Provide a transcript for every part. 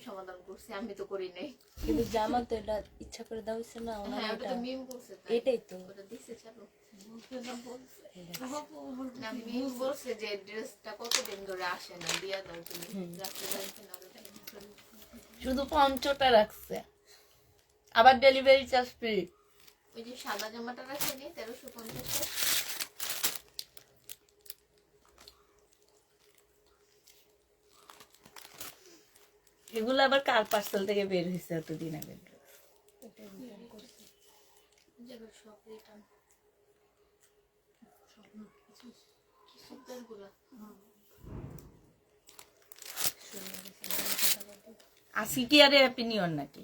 সমাধান করছি, আমি তো করি নাই। কিন্তু জামা তো এটা ইচ্ছা করে দেওয়া হয়েছে না ওনার, হ্যাঁ, ওটা এটা তো মিম করছে, এটাই তো ওটা দিছে। চলো না, মিম বলছে যে ড্রেসটা কতদিন ধরে আসে না, দিয়া দাও তুমি। রাখতে পারছে না, ওটা শুধু পঞ্চটা রাখছে, আবার ডেলিভারি চার্জ ফ্রি। ওই যে সাদা জামাটা রাখেনি 1350। এগুলো আবার কার পার্সেল থেকে বের হয়েছে এতদিন আগে? সব রিটার্ন, সুতারগুলা আসি কি আরে হ্যাপি নিউ ইয়ার নাকি?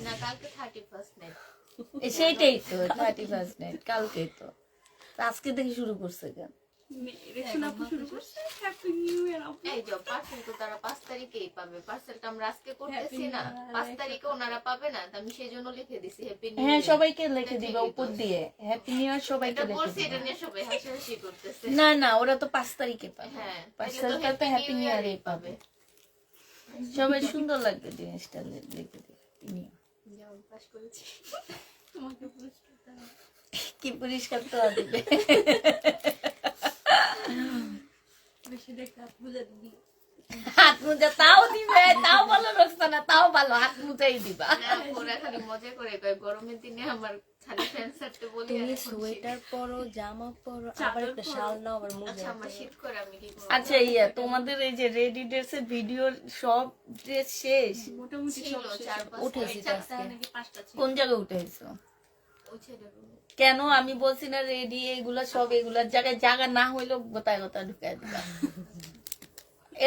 না, কালকে 31st নাইট। সেইটাই তো 31st নাইট, কালকে তো। আজকে থেকে শুরু করছে কেন? এই যে পার্সেল তো তারা 5 তারিখেই পাবে। পার্সেলটা আমরা আজকে করতেছি না, 5 তারিখে ওনারা পাবে না, তো আমি সেই জন্য লিখে দিছি হ্যাপি নিউ হ্যাঁ, ইয়ার। সবাইকে লিখে দিবা উপর দিয়ে হ্যাপি নিউ ইয়ার, সবাইকে এটা লিখে বলছি, এটা দিবা। নিয়ে সবাই হাসাহাসি করতেছে। না না, ওরা তো 5 তারিখে পাবে। হ্যাঁ, পার্সেলটা তো হ্যাপি নিউ ইয়ারই পাবে। সবাই সুন্দর লাগবে জিনিসটা লিখে দিবে হ্যাপি নিউ ইয়ার। যাও, পাস করেছি। কি পরিষ্কার তো দিবে। হাত মুজা তাও দিবে, তাও ভালো রাখছে না, তাও ভালো, হাত মুজাই দিবা। না, ওরা খালি মজা করে কয় গরমের দিনে আমার খালি প্যান্ট শার্টে বলি আর তুমি এখন সোয়েটার পরো, জামা পরো, আবার একটা শাল নাও, আবার শীত। মোজা। আচ্ছা, আমার শীত করে, আমি কি করব? আচ্ছা তোমাদের এই যে রেডি ড্রেসের ভিডিও সব ড্রেস শেষ? ছিল 4-5 উঠেছি তো আজকে। কোন জায়গায় উঠেছো? ওই ছেলের room এ। কেন আমি বলছি না রেডি, এগুলা সব এগুলার জায়গায় জায়গা না হইলেও গোতায় গোতা ঢুকাই দিবা।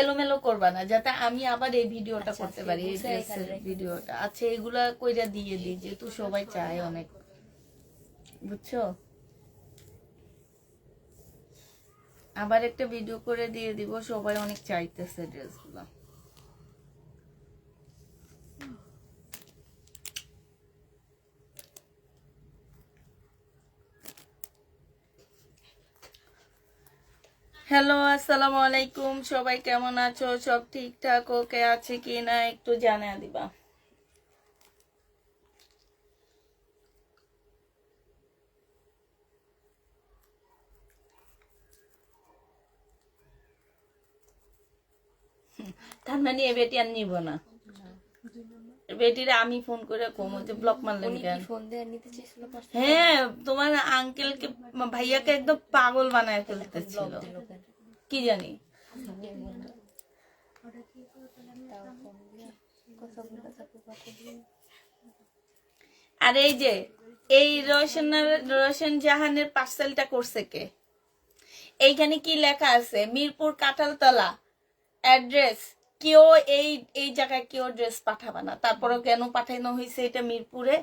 এলোমেলো করবা না, যাতে আমি আবার এই ভিডিওটা করতে পারি, এই ড্রেসের ভিডিওটা। আচ্ছা, এগুলা কইরা দিয়ে দিই, যেহেতু সবাই চায় অনেক, বুঝছো? আবার একটা ভিডিও করে দিয়ে দিব, সবাই অনেক চাইতেছে ড্রেসগুলা। হ্যালো, আসসালামু আলাইকুম, সবাই কেমন আছো? সব ঠিকঠাক ওকে আছে কি না একটু জানিয়ে দিবা। তার মানে এ বেটি আর নিব না? বেটিরে আমি ফোন করে কমো যে ব্লক মারলেন কেন? ফোন দিয়ে নিতে চেয়েছিল পার্সেল, হ্যাঁ, তোমার আঙ্কেলকে ভাইয়াকে একদম পাগল বানায় ফেলতেছিল, কি জানি। আর এই যে এই রোশন জাহানের পার্সেলটা করছে কে? এইখানে কি লেখা আছে? মিরপুর কাঁঠালতলা অ্যাড্রেস। কেউ এই এই জায়গায় কেউ ড্রেস পাঠাবে না। তারপরে কেন পাঠানো হয়েছে এটা মিরপুরে?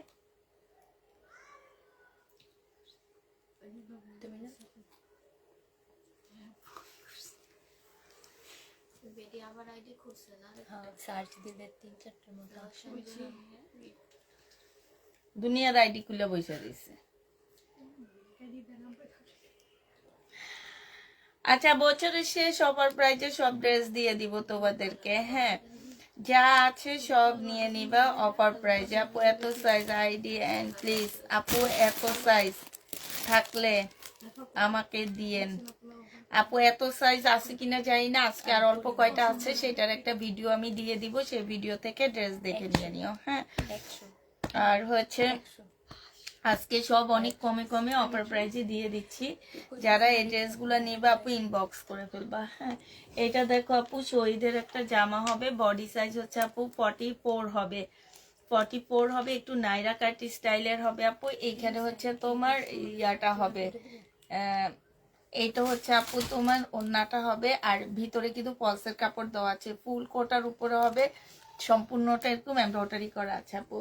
বেটি আবার আইডি খুলছে না। সার্চ দিলে 3-4টার মতো আসে। দুনিয়ার আইডি খুলে বসে দিছে। আচ্ছা, বছরের শেষ অফার প্রাইজে সব ড্রেস দিয়ে দিব তোমাদেরকে। হ্যাঁ, যা আছে সব নিয়ে নিবা অফার প্রাইজে। আপু এত সাইজ আইডি এন্ড প্লিজ, আপু এত সাইজ থাকলে আমাকে দিয়েন। আপু এত সাইজ আছে কিনা জানি না, আজকে আর অল্প কয়টা আছে, সেটার একটা ভিডিও আমি দিয়ে দিব, সেই ভিডিও থেকে ড্রেস দেখে নিয়ে নিও। হ্যাঁ, 100 আর হচ্ছে আজকে সব অনেক কমে কমে অফার প্রাইজে দিয়ে দিচ্ছি। যারা এই ড্রেসগুলো নেবে আপু ইনবক্স করে ফেলবা। হ্যাঁ, এটা দেখো আপু, শহীদের একটা জামা হবে, বডি সাইজ হচ্ছে আপু 44 হবে, 44 হবে, একটু নাইরা কাট স্টাইলের হবে আপু। এইখানে হচ্ছে তোমার ইয়াটা হবে, এইটা হচ্ছে আপু তোমার ওড়নাটা হবে, আর ভিতরে কিন্তু পলসের কাপড় দেওয়া আছে, ফুল কোটার উপরে হবে, সম্পূর্ণটা এরকম এমব্রয়ডারি করা আছে আপু।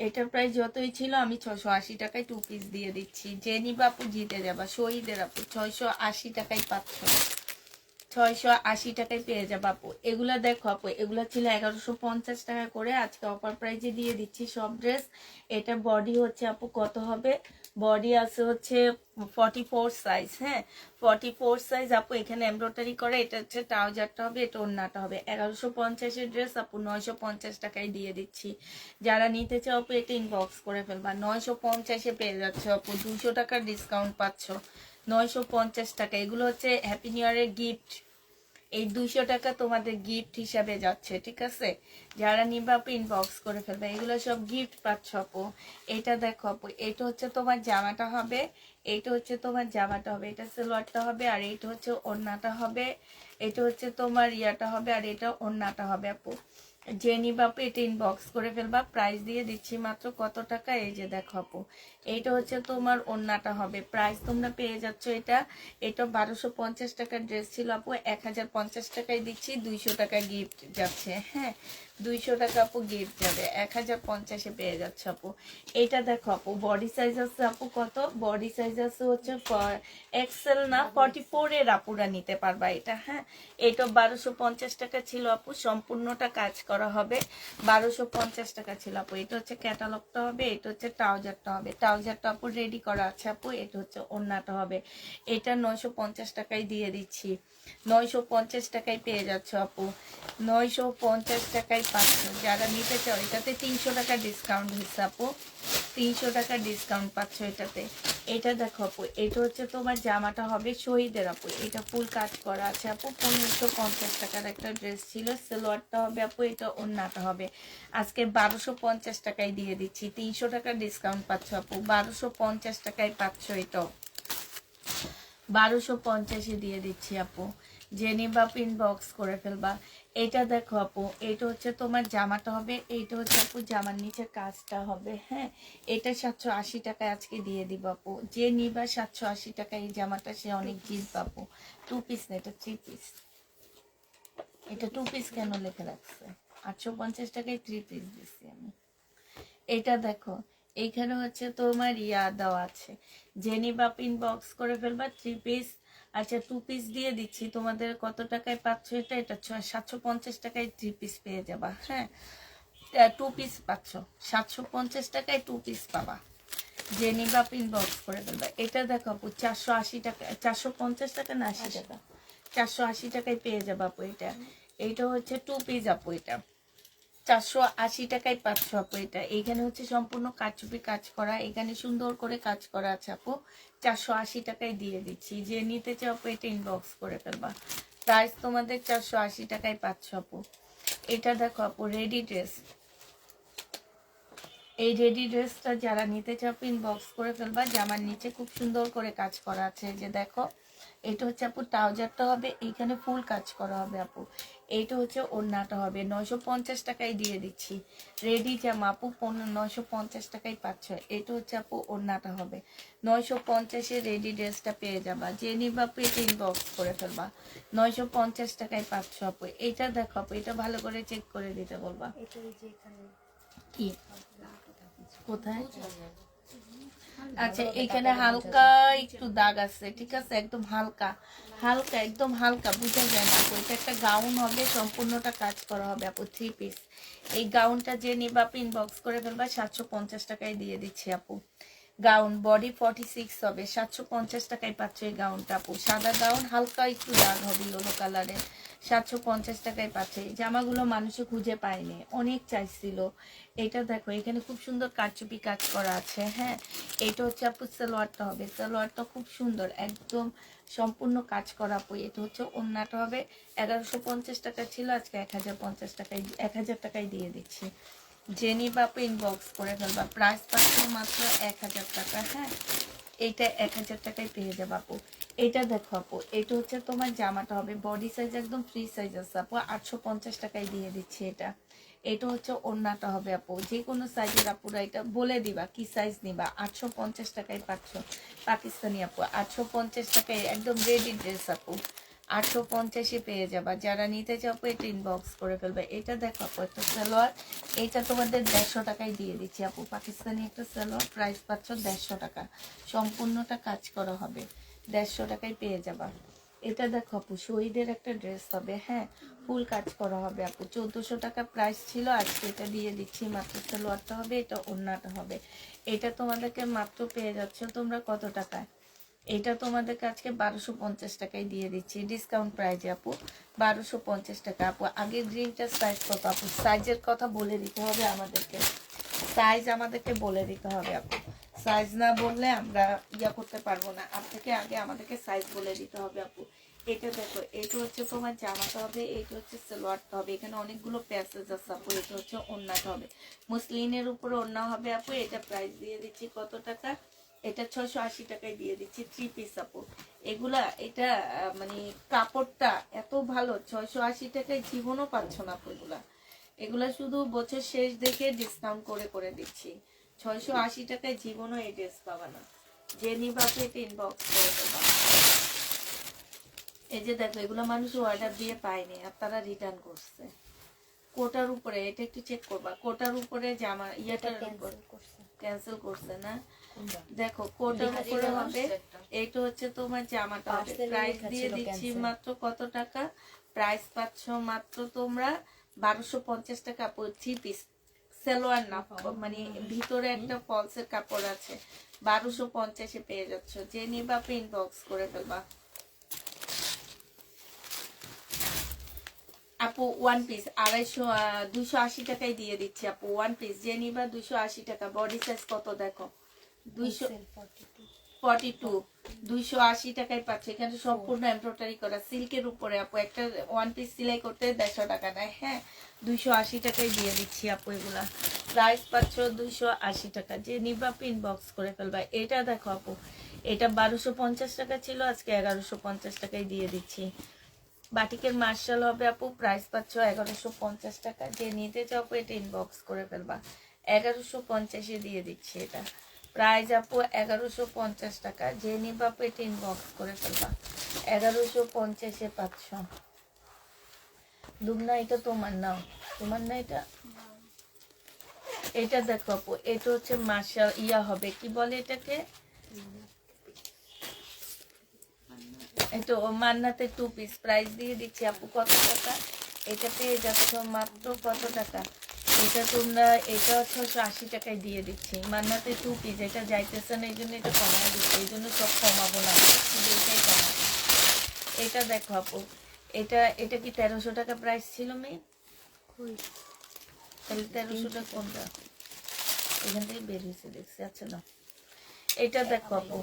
এটার প্রাইস যতই ছিল আমি 680 টাকায় 2 পিস দিয়ে দিচ্ছি। যে নিবা আপু জিতে যাবা। শহীদের আপু 680 টাকায় পাচ্ছ, 680 টাকায় পেয়ে যাবা আপু। এগুলা দেখো আপু, এগুলা ছিল 1150 টাকা করে, আজকে অফার প্রাইজে দিয়ে দিচ্ছি সব ড্রেস। এটা বডি হচ্ছে আপু কত হবে, বডি আছে হচ্ছে 44 সাইজ, হ্যাঁ 44 সাইজ আপু। এখানে এমব্রয়ডারি করা, এটা হচ্ছে ট্রাউজারটা হবে, এটা ওড়নাটা হবে। 1150 ড্রেস আপু 950 টাকায় দিয়ে দিচ্ছি। যারা নিতে চাও আপু এটা ইনবক্স করে ফেলবা। 950 পেয়ে যাচ্ছে আপু, 200 টাকার ডিসকাউন্ট পাচ্ছ। 950 টাকা, এগুলো হচ্ছে হ্যাপি নিউ ইয়ারের গিফট। এই 200 টাকা তোমাদের গিফট হিসাবে যাচ্ছে, ঠিক আছে? যারা নিবা আপু ইনবক্স করে ফেলবে, এগুলো সব গিফট পাচ্ছ আপু। এটা দেখো আপু, এটা হচ্ছে তোমার জামাটা হবে, এইটা হচ্ছে তোমার জামাটা হবে, এটা সালোয়ারটা হবে, আর এইটা হচ্ছে ওড়নাটা হবে, এটা হচ্ছে তোমার ইয়াটা হবে, আর এটা ওড়নাটা হবে আপু। যে নিবা আপু এটা ইনবক্স করে ফেলবা। প্রাইস দিয়ে দিচ্ছি মাত্র কত টাকা, এই যে দেখো আপু, এইটা হচ্ছে তোমার ওড়নাটা হবে। প্রাইস তোমরা পেয়ে যাচ্ছ এটা 1250 টাকার ড্রেস ছিল আপু, 1050 টাকায় দিচ্ছি, 200 টাকা গিফট যাচ্ছে, হ্যাঁ 200 টাকা আপু গিফট যাবে, 1050 পেয়ে যাচ্ছে আপু। এটা দেখো আপু, বডি সাইজ আছে আপু কত, বডি সাইজ আছে হচ্ছে এক্সেল না 44 এর আপুরা নিতে পারবা এটা, হ্যাঁ। এটা 1250 টাকা ছিল আপু, সম্পূর্ণটা কাজ করা হবে। 1250 টাকা ছিল আপু। এটা হচ্ছে ক্যাটালগটা হবে, এটা হচ্ছে ট্রাউজারটা হবে, ট্রাউজারটা আপু রেডি করা আছে আপু। এটা হচ্ছে ওড়নাটা হবে। এটা 950 টাকায় দিয়ে দিচ্ছি, 950 টাকায় পেয়ে যাচ্ছ আপু, 950 টাকায় পাচ্ছ। যারা নিতে চাও এটাতে 300 টাকা ডিসকাউন্ট হচ্ছে আপু, 300 টাকা ডিসকাউন্ট পাচ্ছ এটাতে। এটা দেখো আপু, এটা হচ্ছে তোমার জামাটা হবে শহীদের আপু, এটা ফুল কাজ করা আছে আপু। 1550 টাকার একটা ড্রেস ছিল, সালোয়ারটা হবে আপু, এটা ওড়নাটা হবে। আজকে 1250 টাকায় দিয়ে দিচ্ছি, 300 টাকা ডিসকাউন্ট পাচ্ছ আপু, 1250 টাকায় পাচ্ছ এটাও, 1250 দিয়ে দিচ্ছি আপু। জেনি বা ইনবক্স করে ফেলবা। এটা দেখো আপু, এটা হচ্ছে তোমার জামাটা হবে, এইটা হচ্ছে আপু জামার নিচে কাজটা হবে, হ্যাঁ। এটা 780 টাকায় আজকে দিয়ে দিব আপু। যে নিবা 780 টাকায় এই জামাটা, সে অনেক জিতবে আপু। 2 পিস না, এটা 3 পিস। এটা 2 পিস কেন লেখা রাখছে? 850 টাকায় 3 পিস দিচ্ছি আমি। এটা দেখো, এইখানে হচ্ছে তোমার ইয়া দেওয়া আছে, জেনি বাপ ইনবক্স করে ফেলবা। 3 পিস, আচ্ছা 2 পিস দিয়ে দিচ্ছি তোমাদের। কত টাকায় পাচ্ছ এটা? এটা 750 টাকায় 3 পিস পেয়ে যাবা, হ্যাঁ 2 পিস পাচ্ছ 750 টাকায় 2 পিস পাবা। জেনি বাপ ইনবক্স করে ফেলবা। এটা দেখো আপু 480 টাকা, 450 টাকা না 80 টাকা, 480 টাকায় পেয়ে যাবা আপু এটা। এইটা হচ্ছে 2 পিস আপু, এটা 480 টাকায় পাচ্ছ আপু এটা। এইখানে হচ্ছে সম্পূর্ণ কারচুপি কাজ করা, এখানে সুন্দর করে কাজ করা আছে আপু। 480 টাকায় দিয়ে দিচ্ছি। যে নিতে চাও আপু এটা ইনবক্স করে ফেলবা। প্রাইস তোমাদের 480 টাকায় পাচ্ছ আপু। এটা দেখো আপু রেডি ড্রেস, এই রেডি ড্রেসটা যারা নিতে চাও ইনবক্স করে ফেলবা। জামার নিচে খুব সুন্দর করে কাজ করা আছে, যে দেখো এটা হচ্ছে আপু ট্রাউজারটা হবে, এইখানে ফুল কাজ করা হবে আপু। এইটা হচ্ছে ওড়নাটা হবে। 950 টাকায় দিয়ে দিচ্ছি রেডি জামা আপু, 950 টাকায় পাচ্ছ। এটা হচ্ছে আপু ওড়নাটা হবে, 950-এ রেডি ড্রেসটা পেয়ে যাবা। যে নিবা আপু এটা ইনবক্স করে ফেলবা। 950 টাকায় পাচ্ছ আপু। এটা দেখো আপু, এটা ভালো করে চেক করে দিতে বলবা। কি কোথায়? আচ্ছা এখানে হালকা একটু দাগ আছে, ঠিক আছে, একদম হালকা হালকা, একদম হালকা, বুঝা যায় না আপু। এটা একটা গাউন হবে, সম্পূর্ণটা কাজ করা হবে আপু, 3 পিস। এই গাউনটা যে নিবা আপু ইনবক্স করে ফেলবা। 750 টাকায় দিয়ে দিচ্ছি আপু। গাউন বডি 46 হবে, 750 টাকায় পাচ্ছ এই গাউনটা আপু। সাদা গাউন, হালকা একটু দাগ হবে ইয়েলো কালারের, 750 টাকায় পাচ্ছে। এই জামাগুলো মানুষে খুঁজে পায়নি, অনেক চাইছিল। এটা দেখো এখানে খুব সুন্দর কারচুপি কাজ করা আছে, হ্যাঁ। এটা হচ্ছে আপু সালোয়ারটা হবে, সালোয়ারটা খুব সুন্দর, একদম সম্পূর্ণ কাজ করা আপু। এটা হচ্ছে ওড়নাটা হবে। 1150 টাকা ছিল, আজকে 1050 টাকায়, 1000 টাকায় দিয়ে দিচ্ছি। জেনি বাপু ইনবক্স করে ফেলবা। প্রাইস পাচ্ছি মাত্র 1000 টাকা, হ্যাঁ। এইটা 1000 টাকায় পেয়ে যাবো আপু। এটা দেখো আপু, এটা হচ্ছে তোমার জামাটা হবে, বডি সাইজ একদম ফ্রি সাইজ আছে আপু, 850 টাকায় দিয়ে দিচ্ছি এটা। এটা হচ্ছে ওড়নাটা হবে আপু। যে কোনো সাইজের আপুরা এটা বলে দিবা কি সাইজ নিবা। 850 টাকায় পাচ্ছ পাকিস্তানি আপু, 850 টাকায় একদম রেডি ড্রেস আপু, 850-এ পেয়ে যাবা। যারা নিতে চাও আপু এটা ইনবক্স করে ফেলবে। এটা দেখো আপু একটা সালোয়ার, এটা তোমাদের 150 টাকায় দিয়ে দিচ্ছি আপু। পাকিস্তানি একটা সালোয়ার, প্রাইস পাচ্ছ 150 টাকা, সম্পূর্ণটা কাজ করা হবে, 150 টাকায় পেয়ে যাবা। এটা দেখো আপু শহীদের একটা ড্রেস হবে, হ্যাঁ ফুল কাজ করা হবে আপু। 1400 টাকা প্রাইস ছিল, আজকে এটা দিয়ে দিচ্ছি মাত্র। সালোয়ারটা হবে এটা, ওড়নাটা হবে এটা। তোমাদেরকে মাত্র পেয়ে যাচ্ছ তোমরা কত টাকায়? এটা তোমাদেরকে আজকে 1250 টাকায় দিয়ে দিচ্ছি ডিসকাউন্ট প্রাইজে আপু। 1250 টাকা আপু। আগে গ্রিনটার সাইজ কত আপু? সাইজের কথা বলে দিতে হবে আমাদেরকে, সাইজ আমাদেরকে বলে দিতে হবে আপু। সাইজ না বললে আমরা ইয়া করতে পারবো না। আপনাকে আগে আমাদেরকে সাইজ বলে দিতে হবে আপু। এটা দেখো, এটা হচ্ছে তোমার জামাটা হবে, এটা হচ্ছে সালোয়ারটা হবে। এখানে অনেকগুলো প্যাসেজ আছে আপু। এটা হচ্ছে ওড়নাটা হবে, মুসলিনের উপরে ওড়না হবে আপু। এটা প্রাইস দিয়ে দিচ্ছি কত টাকা? এটা 680 টাকায় দিয়ে দিচ্ছি 3 পিস আপু। এগুলা এটা মানে কাপড়টা এত ভালো, 680 টাকায় জীবনও পাচ্ছ না আপু। এগুলা শুধু বছর শেষ দেখে ডিসকাউন্ট করে করে দিচ্ছি। 680 টাকায় জীবনও এই ড্রেস পাবা না। যে নিবা আপু এটা ইনবক্স করে দেবা। এই যে দেখো, এগুলো মানুষ অর্ডার দিয়ে পায়নি আর তারা রিটার্ন করছে। কোটার উপরে, এটা একটু চেক করবা, কোটার উপরে জামা ইয়াটার উপর ক্যান্সেল করছে না। দেখো কোটার উপরে হবে, এইটা হচ্ছে তোমার জামাটা হবে। প্রাইস দিয়ে দিচ্ছি মাত্র কত টাকা? প্রাইস পাচ্ছ মাত্র তোমরা 1250 টাকা আপু। 3 পিস সালোয়ার না, মানে ভিতরে একটা ফলসের কাপড় আছে। 1250 এ পেয়ে যাচ্ছ। যে নিবা আপু ইনবক্স করে ফেলবা আপু। 1 পিস 280 টাকায় দিয়ে দিচ্ছি আপু। 1 পিস যে নিবা 280 টাকা। বডি সাইজ কত দেখো, 242, 280 টাকায় পাচ্ছে। এখানে সম্পূর্ণ এমব্রয়ডারি করা সিল্কের উপরে আপু। একটা 1 পিস সেলাই করতে 150 টাকা নেয়। হ্যাঁ, 280 টাকায় দিয়ে দিচ্ছি আপু। এগুলা প্রাইস পাচ্ছ 280 টাকা। যে নিবা আপু ইনবক্স করে ফেলবা। এটা দেখো আপু, এটা 1250 টাকা ছিল, আজকে 1150 টাকায় দিয়ে দিচ্ছি। বাটিকের মার্শাল হবে আপু। প্রাইস পাচ্ছ 1150 টাকা। যে নিতে চাও আপু এটা ইনবক্স করে ফেলবা। 1150 দিয়ে দিচ্ছি এটা। প্রাইস আপু 1150 টাকা। যে নিবা আপু এটা ইনবক্স করে ফেলবা। 1150 পাচ্ছ। দুমনা এটা তোমার নাও, তোমার না এটা। এটা দেখো আপু, এটা হচ্ছে মার্শাল ইয়া হবে, কি বলে এটাকে, এটা মান্নাতে 2 পিস। প্রাইস দিয়ে দিচ্ছি আপু কত টাকা? এটা পেয়ে যাচ্ছ মাত্র কত টাকা? এটা তোমরা এটা 680 টাকায় দিয়ে দিচ্ছি। মান্নাতে 2 পিস। এটা যাইতেছে না, এই জন্য এটা কমায় দিচ্ছি। এই জন্য সব কমাবো না, শুধু এটাই কমাবো। এটা দেখো আপু, এটা এটা কি 1300 টাকা প্রাইস ছিল মেয়ে? তাহলে 1300 টাকা কোনটা? এখান থেকে বের হয়েছে দেখছি। আচ্ছা না, এটা দেখো আপু,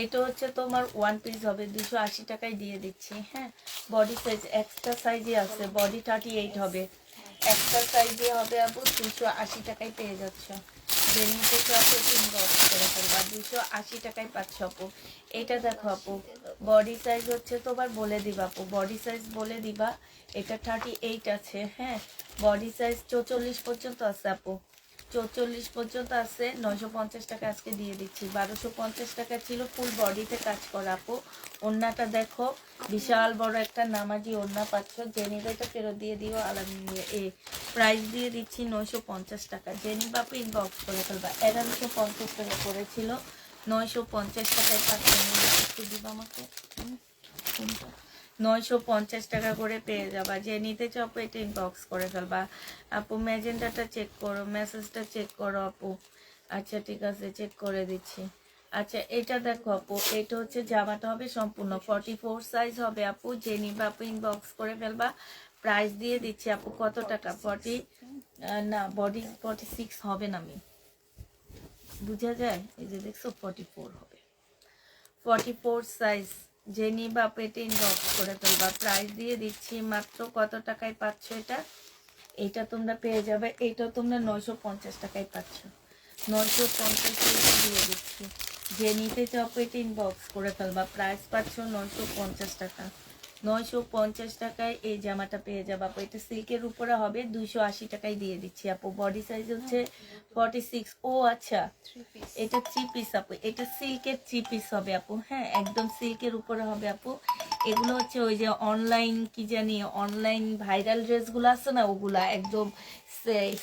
এটা হচ্ছে তোমার 1 পিস হবে, 280 টাকায় দিয়ে দিচ্ছি। হ্যাঁ, বডি সাইজ এক্সট্রা সাইজে আছে, বডি 38 হবে, এক্সট্রা সাইজে হবে আপু। 280 টাকায় পেয়ে যাচ্ছ। যে নিতে চাও ইনবক্স করে ফেলবা। 280 টাকায় পাচ্ছ আপু। এটা দেখো আপু, বডি সাইজ হচ্ছে তোমার বলে দিবা আপু, বডি সাইজ বলে দিবা। এটা 38 আছে। হ্যাঁ, বডি সাইজ 44 পর্যন্ত আছে আপু। 44 পর্যন্ত আছে। 950 টাকা আজকে দিয়ে দিচ্ছি। 1250 টাকা ছিল ফুল বডিতে কাজ করা আপু। ওড়নাটা দেখো, বিশাল বড় একটা নামাজি ওড়না পাচ্ছ। যে নিবে এটা ফেরত দিয়ে দিও আলহামদুলিল্লাহ। এই প্রাইস দিয়ে দিচ্ছি 950 টাকা। যে নিবে আপু ইনবক্স করে ফেলবা। 1150 টাকা করেছিল, 950 টাকায় পাচ্ছ। একটু দিবা আমাকে 950 টাকা করে পেয়ে যাবা। যে নিতে চাও আপু এটা ইনবক্স করে ফেলবা আপু। ম্যাজেন্ডাটা চেক করো, মেসেজটা চেক করো আপু। আচ্ছা ঠিক আছে, চেক করে দিচ্ছি। আচ্ছা এটা দেখো আপু, এটা হচ্ছে জামাটা হবে সম্পূর্ণ 44 সাইজ হবে আপু। যে নিবা আপু ইনবক্স করে ফেলবা। প্রাইস দিয়ে দিচ্ছি আপু কত টাকা? 40 না, বডি 46 হবে না, আমি বুঝা যায়। এই যে দেখছো 44 হবে, 44 সাইজ। যে নিবা আপু এটা ইনবক্স করে ফেলবা। প্রাইস দিয়ে দিচ্ছি মাত্র কত টাকায় পাচ্ছ এটা? এটা তোমরা পেয়ে যাবে, এটা তোমরা 950 টাকায় পাচ্ছ। 950 দিয়ে দিচ্ছি। যে নিতে চাও আপু এটা ইনবক্স করে ফেলবা। প্রাইস পাচ্ছ 950 টাকা। 950 টাকায় এই জামাটা পেয়ে যাবো আপু। এটা সিল্কের উপরে হবে, 280 টাকায় দিয়ে দিচ্ছি আপু। বডি সাইজ হচ্ছে 46। ও আচ্ছা, এটা 3 পিস আপু। এটা সিল্কের 3 পিস হবে আপু। হ্যাঁ, একদম সিল্কের উপরে হবে আপু। এগুলো হচ্ছে ওই যে অনলাইন কি জানি, অনলাইন ভাইরাল ড্রেসগুলো আছে না, ওগুলা একদম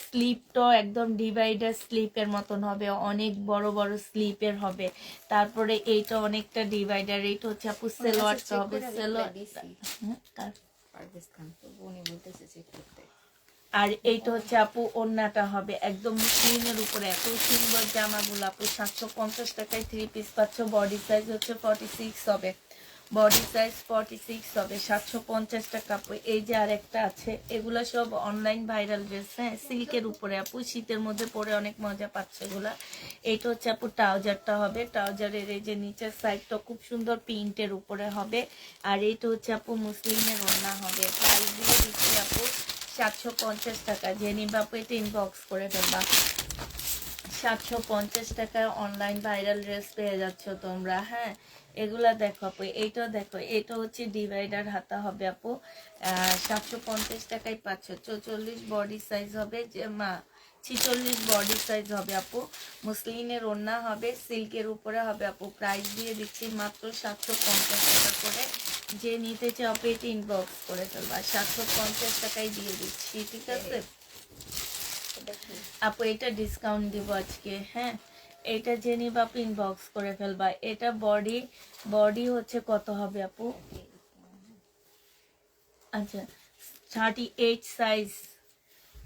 স্লিপটা একদম ডিভাইডার স্লিপের মতন হবে, অনেক বড় বড় স্লিপের হবে। তারপরে এইটা অনেকটা ডিভাইডার। এইটা হচ্ছে আপু সেলোয়ারটা হবে, সেলোয়ার পারভেজ খান, তো উনি বলতেছে চেক করতে। আর এইটা হচ্ছে আপু ওড়নাটা হবে একদম মুসলিমের উপরে, এত সুন্দর জামাগুলো আপু 750 টাকায় 3 পিস পাচ্ছ। বডি সাইজ হচ্ছে 46 হবে, বডি সাইজ 46 হবে, 750 টাকা আপু। এই যে আরেকটা আছে, এগুলা সব অনলাইন ভাইরাল ড্রেস, হ্যাঁ সিল্কের উপরে আপু, শীতের মধ্যে পরে অনেক মজা পাচ্ছে এগুলা। এইটা হচ্ছে আপু ট্রাউজারটা হবে, ট্রাউজারের এই যে নিচের সাইডটা খুব সুন্দর প্রিন্টের উপরে হবে। আর এইটা হচ্ছে আপু মুসলিমের ওড়না হবে। প্রাইস দিয়ে দিচ্ছি আপু 750 টাকা। যে নিবা আপু এটা ইনবক্স করে ফেলবা। 750 টাকায় অনলাইন ভাইরাল ড্রেস পেয়ে যাচ্ছ তোমরা, হ্যাঁ এগুলা দেখো আপু। এইটাও দেখো, এটা হচ্ছে ডিভাইডার হাতা হবে আপু, 750 টাকায় পাচ্ছ। 44 বডি সাইজ হবে, যে মা 46 বডি সাইজ হবে আপু। মুসলিনের ওড়না হবে, সিল্কের উপরে হবে আপু। প্রাইস দিয়ে দিচ্ছি মাত্র 750 টাকা করে। যে নিতে চাও পেট ইনবক্স করে ফেলবা, 750 টাকায় দিয়ে দিচ্ছি, ঠিক আছে আপু। এটা ডিসকাউন্ট দিব আজকে, হ্যাঁ এটা যে নিবা আপু ইনবক্স করে ফেলবা। এটা বডি, বডি হচ্ছে কত হবে আপু, আচ্ছা 38 সাইজ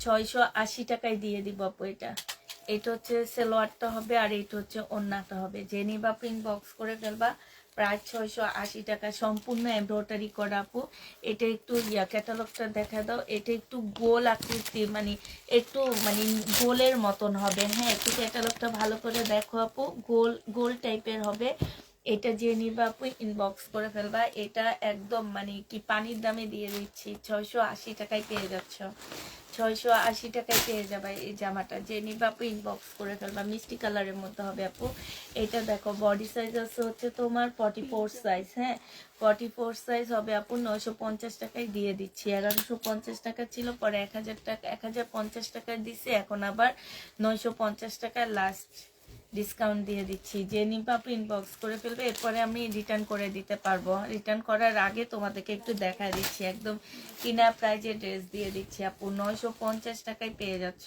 680 টাকায় দিয়ে দিব আপু। এটা এটা হচ্ছে সেলোয়ারটা হবে, আর এটা হচ্ছে ওড়নাটা হবে। যে নিবা আপু ইনবক্স করে ফেলবা। প্রায় 680 টাকা, সম্পূর্ণ এমব্রয়ডারি করা আপু। এটা একটু ক্যাটালগটা দেখা দাও। এটা একটু গোল আকৃতির, মানে একটু মানে গোলের মতন হবে, হ্যাঁ একটু ক্যাটালগটা ভালো করে দেখো আপু, গোল গোল টাইপের হবে। এটা যে নিবা আপু ইনবক্স করে ফেলবা। এটা একদম মানে কি পানির দামে দিয়ে দিচ্ছি, 680 টাকায় পেয়ে যাচ্ছ, 680 টাকায় পেয়ে যাবে এই জামাটা। যে নিবা আপু ইনবক্স করে ফেলবা। মিষ্টি কালারের মধ্যে হবে আপু। এটা দেখো বডি সাইজ আছে হচ্ছে তোমার 44 সাইজ, হ্যাঁ 44 সাইজ হবে আপু। 950 টাকায় দিয়ে দিচ্ছি। 1150 টাকা ছিল, পরে 1000 টাকা 1050 টাকা দিচ্ছে, এখন আবার 950 টাকা লাস্ট ডিসকাউন্ট দিয়ে দিচ্ছি। যে নিবা আপু ইনবক্স করে ফেলবে, এরপরে আমি রিটার্ন করে দিতে পারবো। রিটার্ন করার আগে তোমাদেরকে একটু দেখা দিচ্ছি, একদম কিনা প্রাইজে ড্রেস দিয়ে দিচ্ছি আপু। 950 টাকায় পেয়ে যাচ্ছ।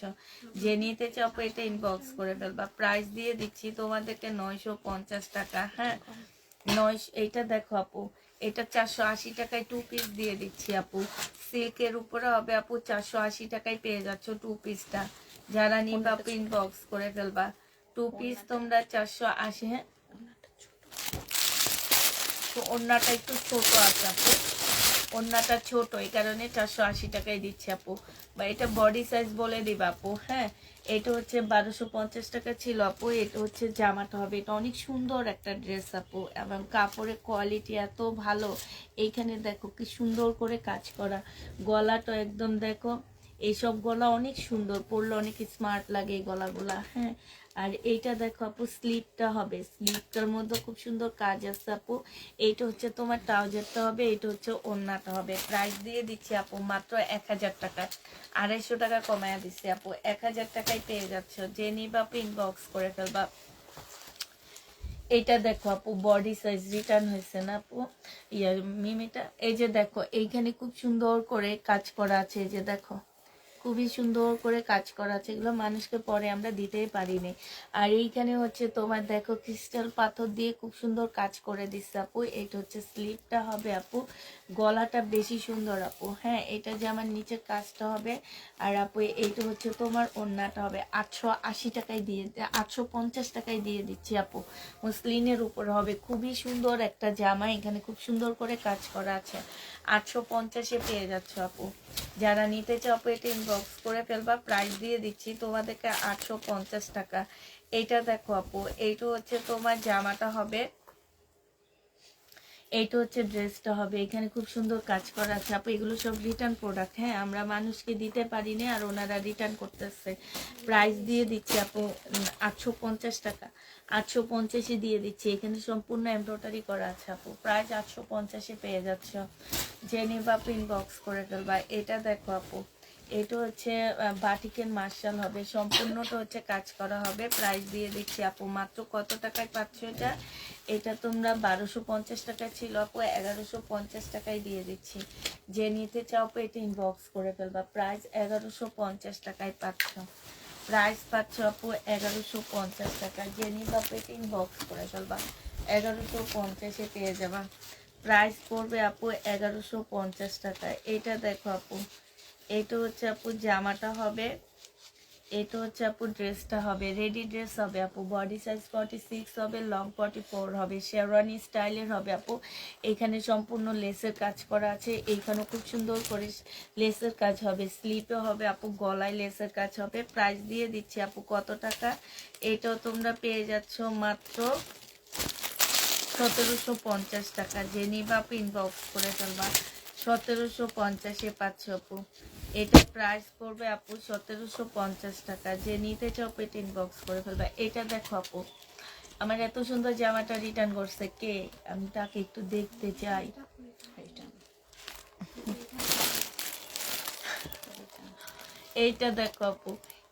যে নিতে চাও আপু এটা ইনবক্স করে ফেলবা। প্রাইস দিয়ে দিচ্ছি তোমাদেরকে 950 টাকা, হ্যাঁ 9। এইটা দেখো আপু, এটা 480 টাকায় 2 পিস দিয়ে দিচ্ছি আপু। সিল্কের উপরে হবে আপু, 480 টাকায় পেয়ে যাচ্ছ 2 পিসটা। যারা নিবা আপু ইনবক্স করে ফেলবা। 2 পিস তোমরা 480, হ্যাঁ তো ওড়নাটা একটু ছোট আছে আপু, ওড়নাটা ছোট, এই কারণে 480 টাকায় দিচ্ছে আপু। বা এটা বডি সাইজ বলে দিবা আপু, হ্যাঁ এটা হচ্ছে 1250 টাকা ছিল আপু। এটা হচ্ছে জামাটা হবে। এটা অনেক সুন্দর একটা ড্রেস আপু, এবং কাপড়ের কোয়ালিটি এত ভালো। এইখানে দেখো কি সুন্দর করে কাজ করা, গলাটা একদম দেখো, এইসব গলা অনেক সুন্দর, পরলে অনেক স্মার্ট লাগে এই গলাগুলা, হ্যাঁ। আর এইটা দেখো আপু স্লিপটা হবে, স্লিপটার মধ্যে খুব সুন্দর কাজ আছে আপু। এইটা হচ্ছে তোমার ট্রাউজারটা হবে, এইটা হচ্ছে ওড়নাটা হবে। প্রাইস দিয়ে দিচ্ছি আপু মাত্র 1000 টাকা, 250 টাকা কমায়া দিচ্ছি আপু। 1000 টাকায় পেয়ে যাচ্ছ। যে নিবা আপু ইনবক্স করে ফেলবা। এটা দেখো আপু বডি সাইজ রিটার্ন হয়েছে না আপু ইয়ার মিমিটা। এই যে দেখো এইখানে খুব সুন্দর করে কাজ করা আছে, এই যে দেখো খুবই সুন্দর করে কাজ করা আছে। এগুলো মানুষকে পরে আমরা দিতেই পারিনি। আর এইখানে হচ্ছে তোমার দেখো ক্রিস্টাল পাথর দিয়ে খুব সুন্দর কাজ করে দিচ্ছে আপু। এটা হচ্ছে স্লিপটা হবে আপু। গলাটা বেশি সুন্দর আপু, হ্যাঁ এটা যে আমার নিচের কাজটা হবে। আর আপু এইটা হচ্ছে তোমার ওড়নাটা হবে। 880 টাকায় দিয়ে 850 টাকায় দিয়ে দিচ্ছি আপু। মুসলিনের উপর হবে, খুবই সুন্দর একটা জামা। এখানে খুব সুন্দর করে কাজ করা আছে। 850-এ পেয়ে যাচ্ছ আপু। যারা নিতে চাও আপু এটা ইনবক্স করে ফেলবা। প্রাইস দিয়ে দিচ্ছি তোমাদেরকে 850 টাকা। এইটা দেখো আপু, এইটা হচ্ছে তোমার জামাটা হবে, এইটা হচ্ছে ড্রেসটা হবে। এখানে খুব সুন্দর কাজ করা আছে আপু। এগুলো সব রিটার্ন প্রোডাক্ট, হ্যাঁ আমরা মানুষকে দিতে পারি না, আর ওনারা রিটার্ন করতেছে। প্রাইস দিয়ে দিচ্ছি আপু 850 টাকা। 850-এ দিয়ে দিচ্ছি। এখানে সম্পূর্ণ এমব্রয়ডারি করা আছে আপু। প্রাইস 850-এ পেয়ে যাচ্ছ। যে নিবা আপু ইনবক্স করে ফেলবা। এটা দেখো আপু, এটা হচ্ছে বাটিকের মার্শাল হবে, সম্পূর্ণটা হচ্ছে কাজ করা হবে। প্রাইস দিয়ে দিচ্ছি আপু মাত্র কত টাকায় পাচ্ছ এটা। এটা তোমরা 1250 টাকা ছিল আপু, 1150 টাকায় দিয়ে দিচ্ছি। যে নিতে চাও আপু এটা ইনবক্স করে ফেলবা। প্রাইস 1150 টাকায় পাচ্ছ। প্রাইস পাচ্ছ আপু 1150 টাকা। যে নিবা আপু এটা ইনবক্স করে ফেলবা। 1150-এ পেয়ে যাবা। প্রাইস পড়বে আপু 1150 টাকা। এটা দেখো আপু, এটা হচ্ছে আপু জামাটা হবে, এটা হচ্ছে আপু ড্রেসটা হবে, রেডি ড্রেস হবে আপু, বডি সাইজ 46 হবে, লং 44 হবে, শেরওয়ানি স্টাইলের হবে আপু। এখানে সম্পূর্ণ লেসের কাজ করা আছে, এইখানে খুব সুন্দর করে লেসের কাজ হবে, স্লিপে হবে আপু, গলায় লেসের কাজ হবে। প্রাইস দিয়ে দিচ্ছি আপু কত টাকা, এটাও তোমরা পেয়ে যাচ্ছ মাত্র 1750 টাকা। যে নিবা আপু ইনবক্স করে ফেলবা, 1750-এ পাচ্ছ আপু। এটা প্রাইস পড়বে আপু 1750 টাকা। যে নিতে চাও পেট ইনবক্স করে ফেলবা। এটা দেখো আপু, আমার এত সুন্দর জামাটা রিটার্ন করছে কে, আমি তাকে একটু দেখতে চাই। এইটা দেখো আপু,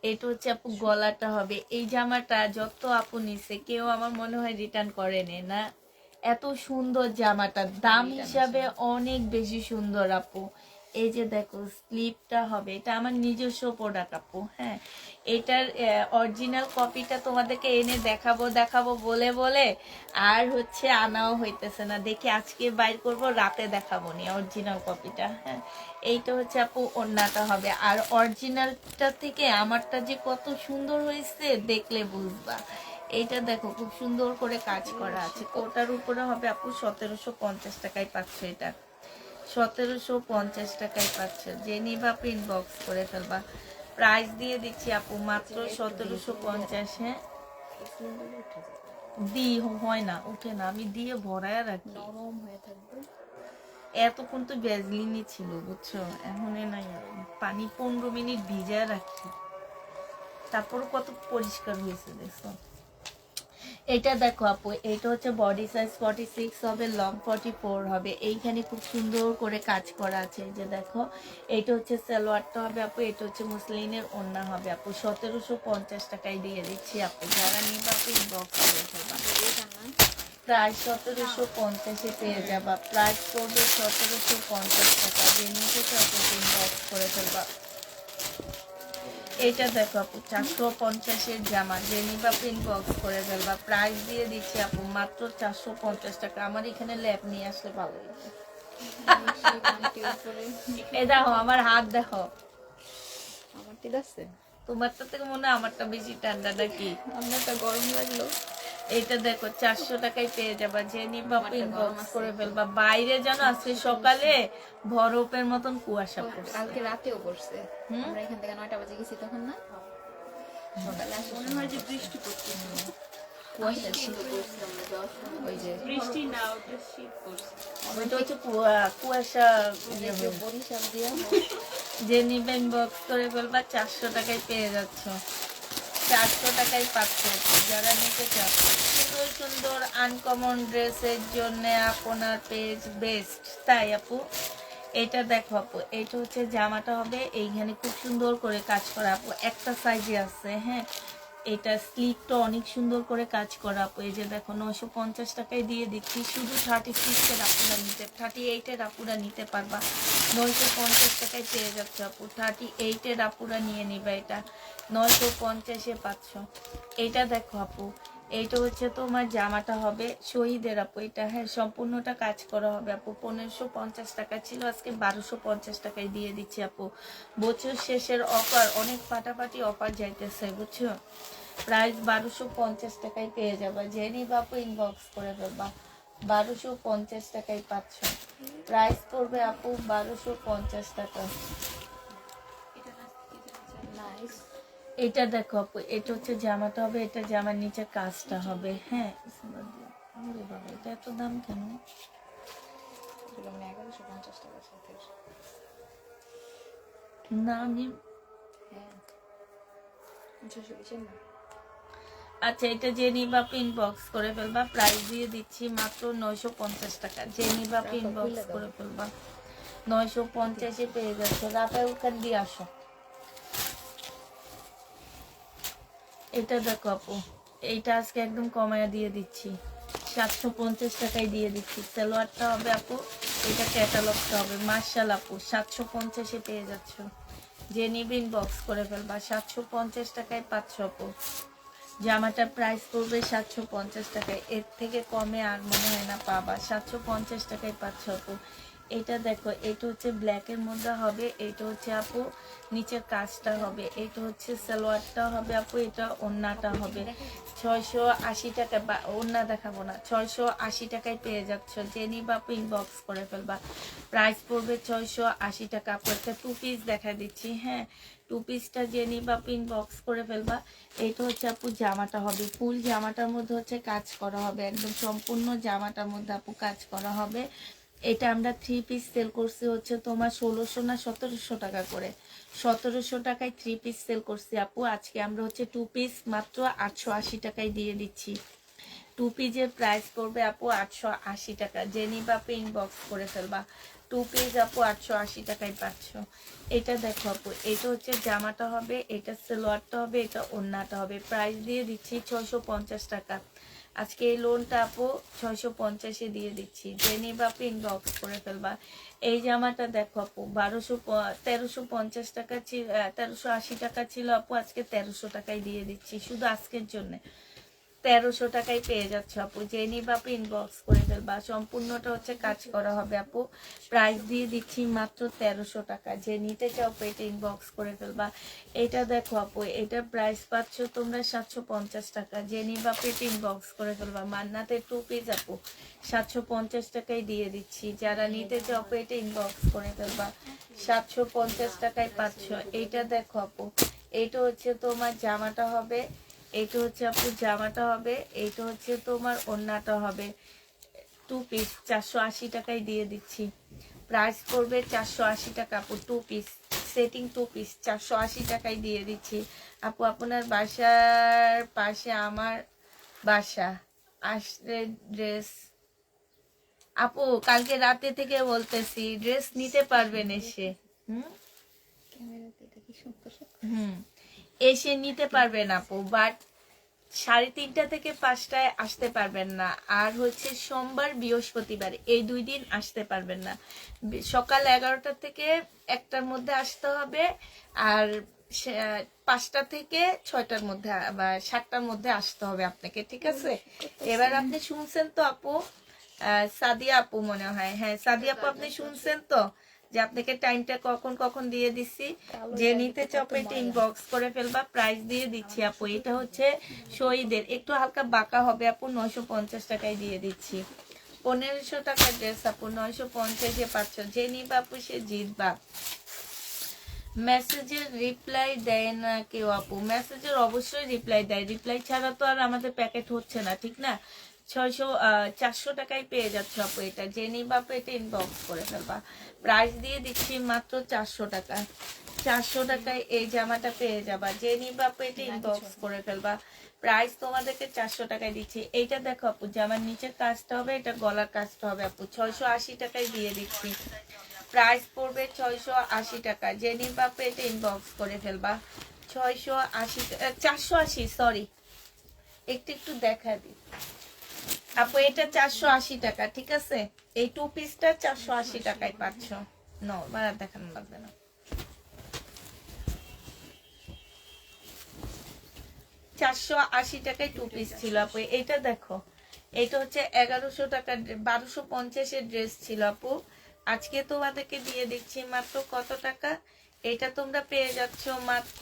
এটা হচ্ছে আপু গলাটা হবে। এই জামাটা যত আপু নিছে কেউ আমার মনে হয় রিটার্ন করেনি না, এত সুন্দর জামাটা, দাম হিসাবে অনেক বেশি সুন্দর আপু। এই যে দেখো স্লিপটা হবে, এটা আমার নিজস্ব প্রোডাক্ট আপু। হ্যাঁ, এটার অরিজিনাল কপিটা তোমাদেরকে এনে দেখাবো বলে বলে আর হচ্ছে আনাও হইতেছে না, দেখি আজকে বাইর করব, রাতে দেখাবো নি অরিজিনাল কপিটা। হ্যাঁ, এইটা হচ্ছে আপু ওড়নাটা হবে, আর অরিজিনালটা থেকে আমারটা যে কত সুন্দর হয়েছে দেখলে বুঝবা। এইটা দেখো খুব সুন্দর করে কাজ করা আছে, ওটার উপরে হবে আপু 1750 টাকায় পাচ্ছ। এটা 1750 টাকায় পাচ্ছ। যে নিবা আপু ইনবক্স করে ফেলবা। প্রাইস দিয়ে দিচ্ছি আপু মাত্র 1750। হ্যাঁ, হয় না, উঠে না, আমি দিয়ে ভরায় রাখি, নরম হয়ে থাকবে। এতক্ষণ তো ভ্যাজলিনই ছিল বুঝছো, এখন নাই, পানি 15 মিনিট ভিজায় রাখি, তারপর কত পরিষ্কার হয়েছে দেখছো। এটা দেখো আপু, এটা হচ্ছে বডি সাইজ 46 হবে, লং 44 হবে। এইখানে খুব সুন্দর করে কাজ করা আছে, এই যে দেখো। এটা হচ্ছে সালোয়ারটা হবে আপু, এটা হচ্ছে মুসলিনের ওড়না হবে আপু। 1750 টাকায় দিয়ে দিচ্ছি আপু, যারা নিবা আপু ইনবক্স করে ফেলবা। প্রাইস 1750-এ পেয়ে যাবা। প্রাইস পড়বে 1750 টাকা। যে নিতে চাও ইনবক্স করে ফেলবা। এটা দেখো আপু 450-এর জামা, যে নিবা আপু ইনবক্স করে ফেলবা। প্রাইস দিয়ে দিচ্ছি আপু মাত্র 450 টাকা। আমার এখানে ল্যাপ নিয়ে আসলে ভালো হতো। এই দেখো আমার হাত দেখো, আমার ঠিক আছে, তোমারটা থেকে মনে হয় আমারটা বেশি ঠান্ডা নাকি? আপনারটা গরম লাগলো। এটা দেখো 400 টাকায় পেয়ে যাবা। যে নিবা আপু ইনবক্স করে ফেলবা। বাইরে জানো আজকে সকালে বরফের মতন কুয়াশা পড়ছে। কালকে রাতেও পড়ছে, আমরা এখান থেকে 9টা বাজে গেছি তখন না, সকালে আসে মনে হয় যে বৃষ্টি পড়ছে, কুয়াশা ছিল, ওই যে বৃষ্টি না, ওটা শীত পড়ছে, ওইটা হচ্ছে কুয়াশা বরিশাল দিয়ে যে নিবে ইনবক্স করে ফেলবা। 400 টাকায় পেয়ে যাচ্ছ, 400 টাকায় পাচ্ছ। যারা নিতে চাও সুন্দর সুন্দর আনকমন ড্রেসের জন্য আপনার পেজ বেস্ট, তাই আপু। এটা দেখো আপু, এটা হচ্ছে জামাটা হবে, এইখানে খুব সুন্দর করে কাজ করা আপু, একটা সাইজে আছে। হ্যাঁ, এটা স্লিপটা অনেক সুন্দর করে কাজ করা আপু। এই যে দেখো 950 টাকায় দিয়ে দিচ্ছি। শুধু 36-এর আপুরা নিতে, 38-এর আপুরা নিতে পারবা, 950 টাকায় পেয়ে যাচ্ছে আপু। 38-এর আপুরা নিয়ে নিবা, এটা 950-এ পাচ্ছ। এটা দেখো আপু, এইটা হচ্ছে তোমার জামাটা হবে শহীদের আপু। এটা হ্যাঁ সম্পূর্ণটা কাজ করা হবে আপু। 1550 টাকা ছিল, আজকে 1250 টাকায় দিয়ে দিচ্ছি আপু। বছর শেষের অফার, অনেক ফাটাফাটি অফার যাইতেছে বুঝছো। প্রাইস 1250 টাকায় পেয়ে যাবা। যে নিবা আপু ইনবক্স করে ফেলবা। 1250 টাকায় পাচ্ছ। প্রাইস পড়বে আপু 1250 টাকা। নাইস। এটা দেখো আপু, এটা হচ্ছে জামাটা হবে, এটা জামার নিচে কাজটা হবে। হ্যাঁ, ওরে বাবা, এটা এত দাম কেন? 1150 টাকা সাথে, না আমি হ্যাঁ 620 না। আচ্ছা, এটা যে নিবা আপু ইনবক্স করে ফেলবা। প্রাইস দিয়ে দিচ্ছি মাত্র 950 টাকা। যে নিবা আপু ইনবক্স করে ফেলবা। 950-এ পেয়ে যাচ্ছে। রাতে ওখান দিয়ে আসো। এটা দেখো আপু, এইটা আজকে একদম কমায়া দিয়ে দিচ্ছি, 750 টাকায় দিয়ে দিচ্ছি। সালোয়ারটা হবে আপু, এটা ক্যাটালগটা হবে। মার্শাল আপু 750-এ পেয়ে যাচ্ছ। যে নিবে ইনবক্স করে ফেলবা। 750 টাকায় পাচ্ছ আপু। জামাটার প্রাইস পড়বে 750 টাকায়, এর থেকে কমে আর মনে হয় না পাবা। 750 টাকায় পাচ্ছ আপু। এটা দেখো, এটা হচ্ছে ব্ল্যাকের মধ্যে হবে, এটা হচ্ছে আপু নিচের কাজটা হবে, এটা হচ্ছে সালোয়ারটা হবে আপু, এটা ওড়নাটা হবে। 680 টাকা, বা ওড়না দেখাবো না, 680 টাকায় পেয়ে যাচ্ছ। যে নিবা আপু ইনবক্স করে ফেলবা। প্রাইস পড়বে 680 টাকা। আপু একটা 2 পিস দেখা দিচ্ছি, হ্যাঁ 2 পিসটা যে নিবা আপু ইনবক্স করে ফেলবা। এটা হচ্ছে আপু জামাটা হবে, ফুল জামাটার মধ্যে হচ্ছে কাজ করা হবে, একদম সম্পূর্ণ জামাটার মধ্যে আপু কাজ করা হবে। এটা আমরা 3 পিস সেল করছি হচ্ছে তোমার 1600 না 1700 টাকা করে। 1700 টাকায় 3 পিস সেল করছি আপু। আজকে আমরা হচ্ছে 2 পিস মাত্র 880 টাকায় দিয়ে দিচ্ছি। 2 পিসের প্রাইস পড়বে আপু 880 টাকা। যে নিবা আপু ইনবক্স করে ফেলবা। 2 পিস আপু 880 টাকায় পাচ্ছ। এটা দেখো আপু, এটা হচ্ছে জামাটা হবে, এটা সালোয়ারটা হবে, এটা ওড়নাটা হবে। প্রাইস দিয়ে দিচ্ছি 650 টাকা। আজকে এই লোনটা আপু 650-এ দিয়ে দিচ্ছি। যে নিবা আপু ইনবক্স করে ফেলবা। এই জামাটা দেখো আপু 1350 টাকা ছিল, 1380 টাকা ছিল আপু, আজকে 1300 টাকায় দিয়ে দিচ্ছি শুধু আজকের জন্য। 1300 টাকায় পেয়ে যাচ্ছে আপু। যে নিবা আপু ইনবক্স করে ফেলবা। সম্পূর্ণটা হচ্ছে কাজ করা হবে আপু। প্রাইস দিয়ে দিচ্ছি মাত্র 1300 টাকা। যে নিতে চাও আপু এটা ইনবক্স করে ফেলবা। এটা দেখো আপু, এটা প্রাইস পাচ্ছ তোমরা 750 টাকা। যে নিবা আপু এটা ইনবক্স করে ফেলবা। মান্নাতে 2 পিস আপু 750 টাকায় দিয়ে দিচ্ছি। যারা নিতে চাও আপু এটা ইনবক্স করে ফেলবা। 750 টাকায় পাচ্ছ। এইটা দেখো আপু, এইটা হচ্ছে তোমার জামাটা হবে, এইটা হচ্ছে আপু জামাটা হবে, এইটা হচ্ছে তোমার ওড়নাটা হবে। 2 পিস 480 টাকায় দিয়ে দিচ্ছি। প্রাইস পড়বে 480 টাকা আপু। 2 পিস সেটিং 2 পিস 480 টাকায় দিয়ে দিচ্ছি আপু। আপনার বাসার পাশে আমার বাসা, আসলে ড্রেস আপু কালকে রাতে থেকে বলতেছি ড্রেস নিতে পারবেন এসে। এসে নিতে পারবেন আপু, বাট 3:30 থেকে 5টায় আসতে পারবেন না। আর হচ্ছে সোমবার বৃহস্পতিবার এই 2 দিন আসতে পারবেন না। সকাল 11টা থেকে 1টার মধ্যে আসতে হবে, আর 5টা থেকে 6টার মধ্যে বা 7টার মধ্যে আসতে হবে আপনাকে, ঠিক আছে? এবার আপনি শুনছেন তো আপু, সাদিয়া আপু মনে হয়, হ্যাঁ সাদিয়া আপু আপনি শুনছেন তো যে আপনাকে টাইমটা কখন কখন দিয়ে দিচ্ছি। যে নিতে চাও এটা ইনবক্স করে ফেলবা। প্রাইস দিয়ে দিচ্ছি আপু। এটা হচ্ছে শহীদের, একটু হালকা বাঁকা হবে আপু, 950 টাকায় দিয়ে দিচ্ছি। 1500 টাকার ড্রেস আপু 950-এ পাচ্ছ। যে নিবা আপু সে জিতবা। মেসেজের রিপ্লাই দেয় না কেউ আপু? মেসেজের অবশ্যই রিপ্লাই দেয়, রিপ্লাই ছাড়া তো আর আমাদের প্যাকেট হচ্ছে না, ঠিক না? 400 টাকায় পেয়ে যাচ্ছ আপু এটা। যে নিবা আপু এটা ইনবক্স করে ফেলবা। প্রাইস দিয়ে দিচ্ছি মাত্র 400 টাকা। 400 টাকায় এই জামাটা পেয়ে যাবা। যে নিবা আপু এটা ইনবক্স করে ফেলবা। প্রাইস তোমাদেরকে 400 টাকায় দিচ্ছি। এইটা দেখো আপু, জামার নিচের কাজটা হবে, এটা গলার কাজটা হবে আপু। 680 টাকায় দিয়ে দিচ্ছি। প্রাইস পড়বে 680 টাকা। যে নিবা আপু এটা ইনবক্স করে ফেলবা। 680, 480, সরি একটু একটু দেখা দিই আপু। এটা 480 টাকা, ঠিক আছে? এই 2 পিসটা 480 টাকায় পাচ্ছ। নো বাড়া দেখানো লাগবে না। 480 টাকায় 2 পিস ছিল আপু। এটা দেখো, এটা হচ্ছে 1100 টাকা, 1250-এর ড্রেস ছিল আপু। আজকে তোমাদেরকে দিয়ে দিচ্ছি মাত্র কত টাকা? এটা তোমরা পেয়ে যাচ্ছ মাত্র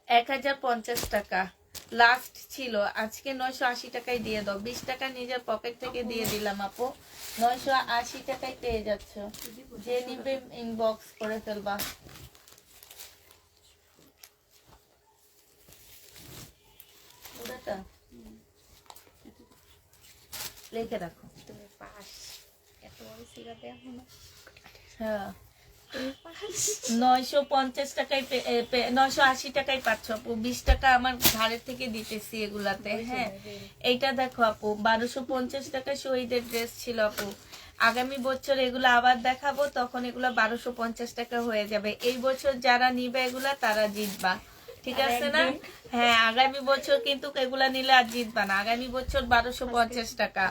1050 টাকা। লাস্ট ছিল, আজকে 980 টাকায় দিয়ে দাও। 20 টাকা নিজের পকেট থেকে দিয়ে দিলাম আপু। 980 টাকায় পেয়ে যাচ্ছ। যে নিবে ইনবক্স করে ফেলবা। লিখে রাখো। হ্যাঁ 950 টাকায় 980 টাকায় পাচ্ছ আপু। 20 টাকা আমার ধারের থেকে দিতেছি এগুলাতে। হ্যাঁ এইটা দেখো আপু, 1250 টাকা শহীদের ড্রেস ছিল আপু। আগামী বছর এগুলো আবার দেখাবো, তখন এগুলো 1250 টাকা হয়ে যাবে। এই বছর যারা নিবে এগুলা তারা জিতবা। ঠিক আছে না? হ্যাঁ, আগামী বছর কিন্তু এগুলা নিলে আর জিতবা না। আগামী বছর 1250 টাকা।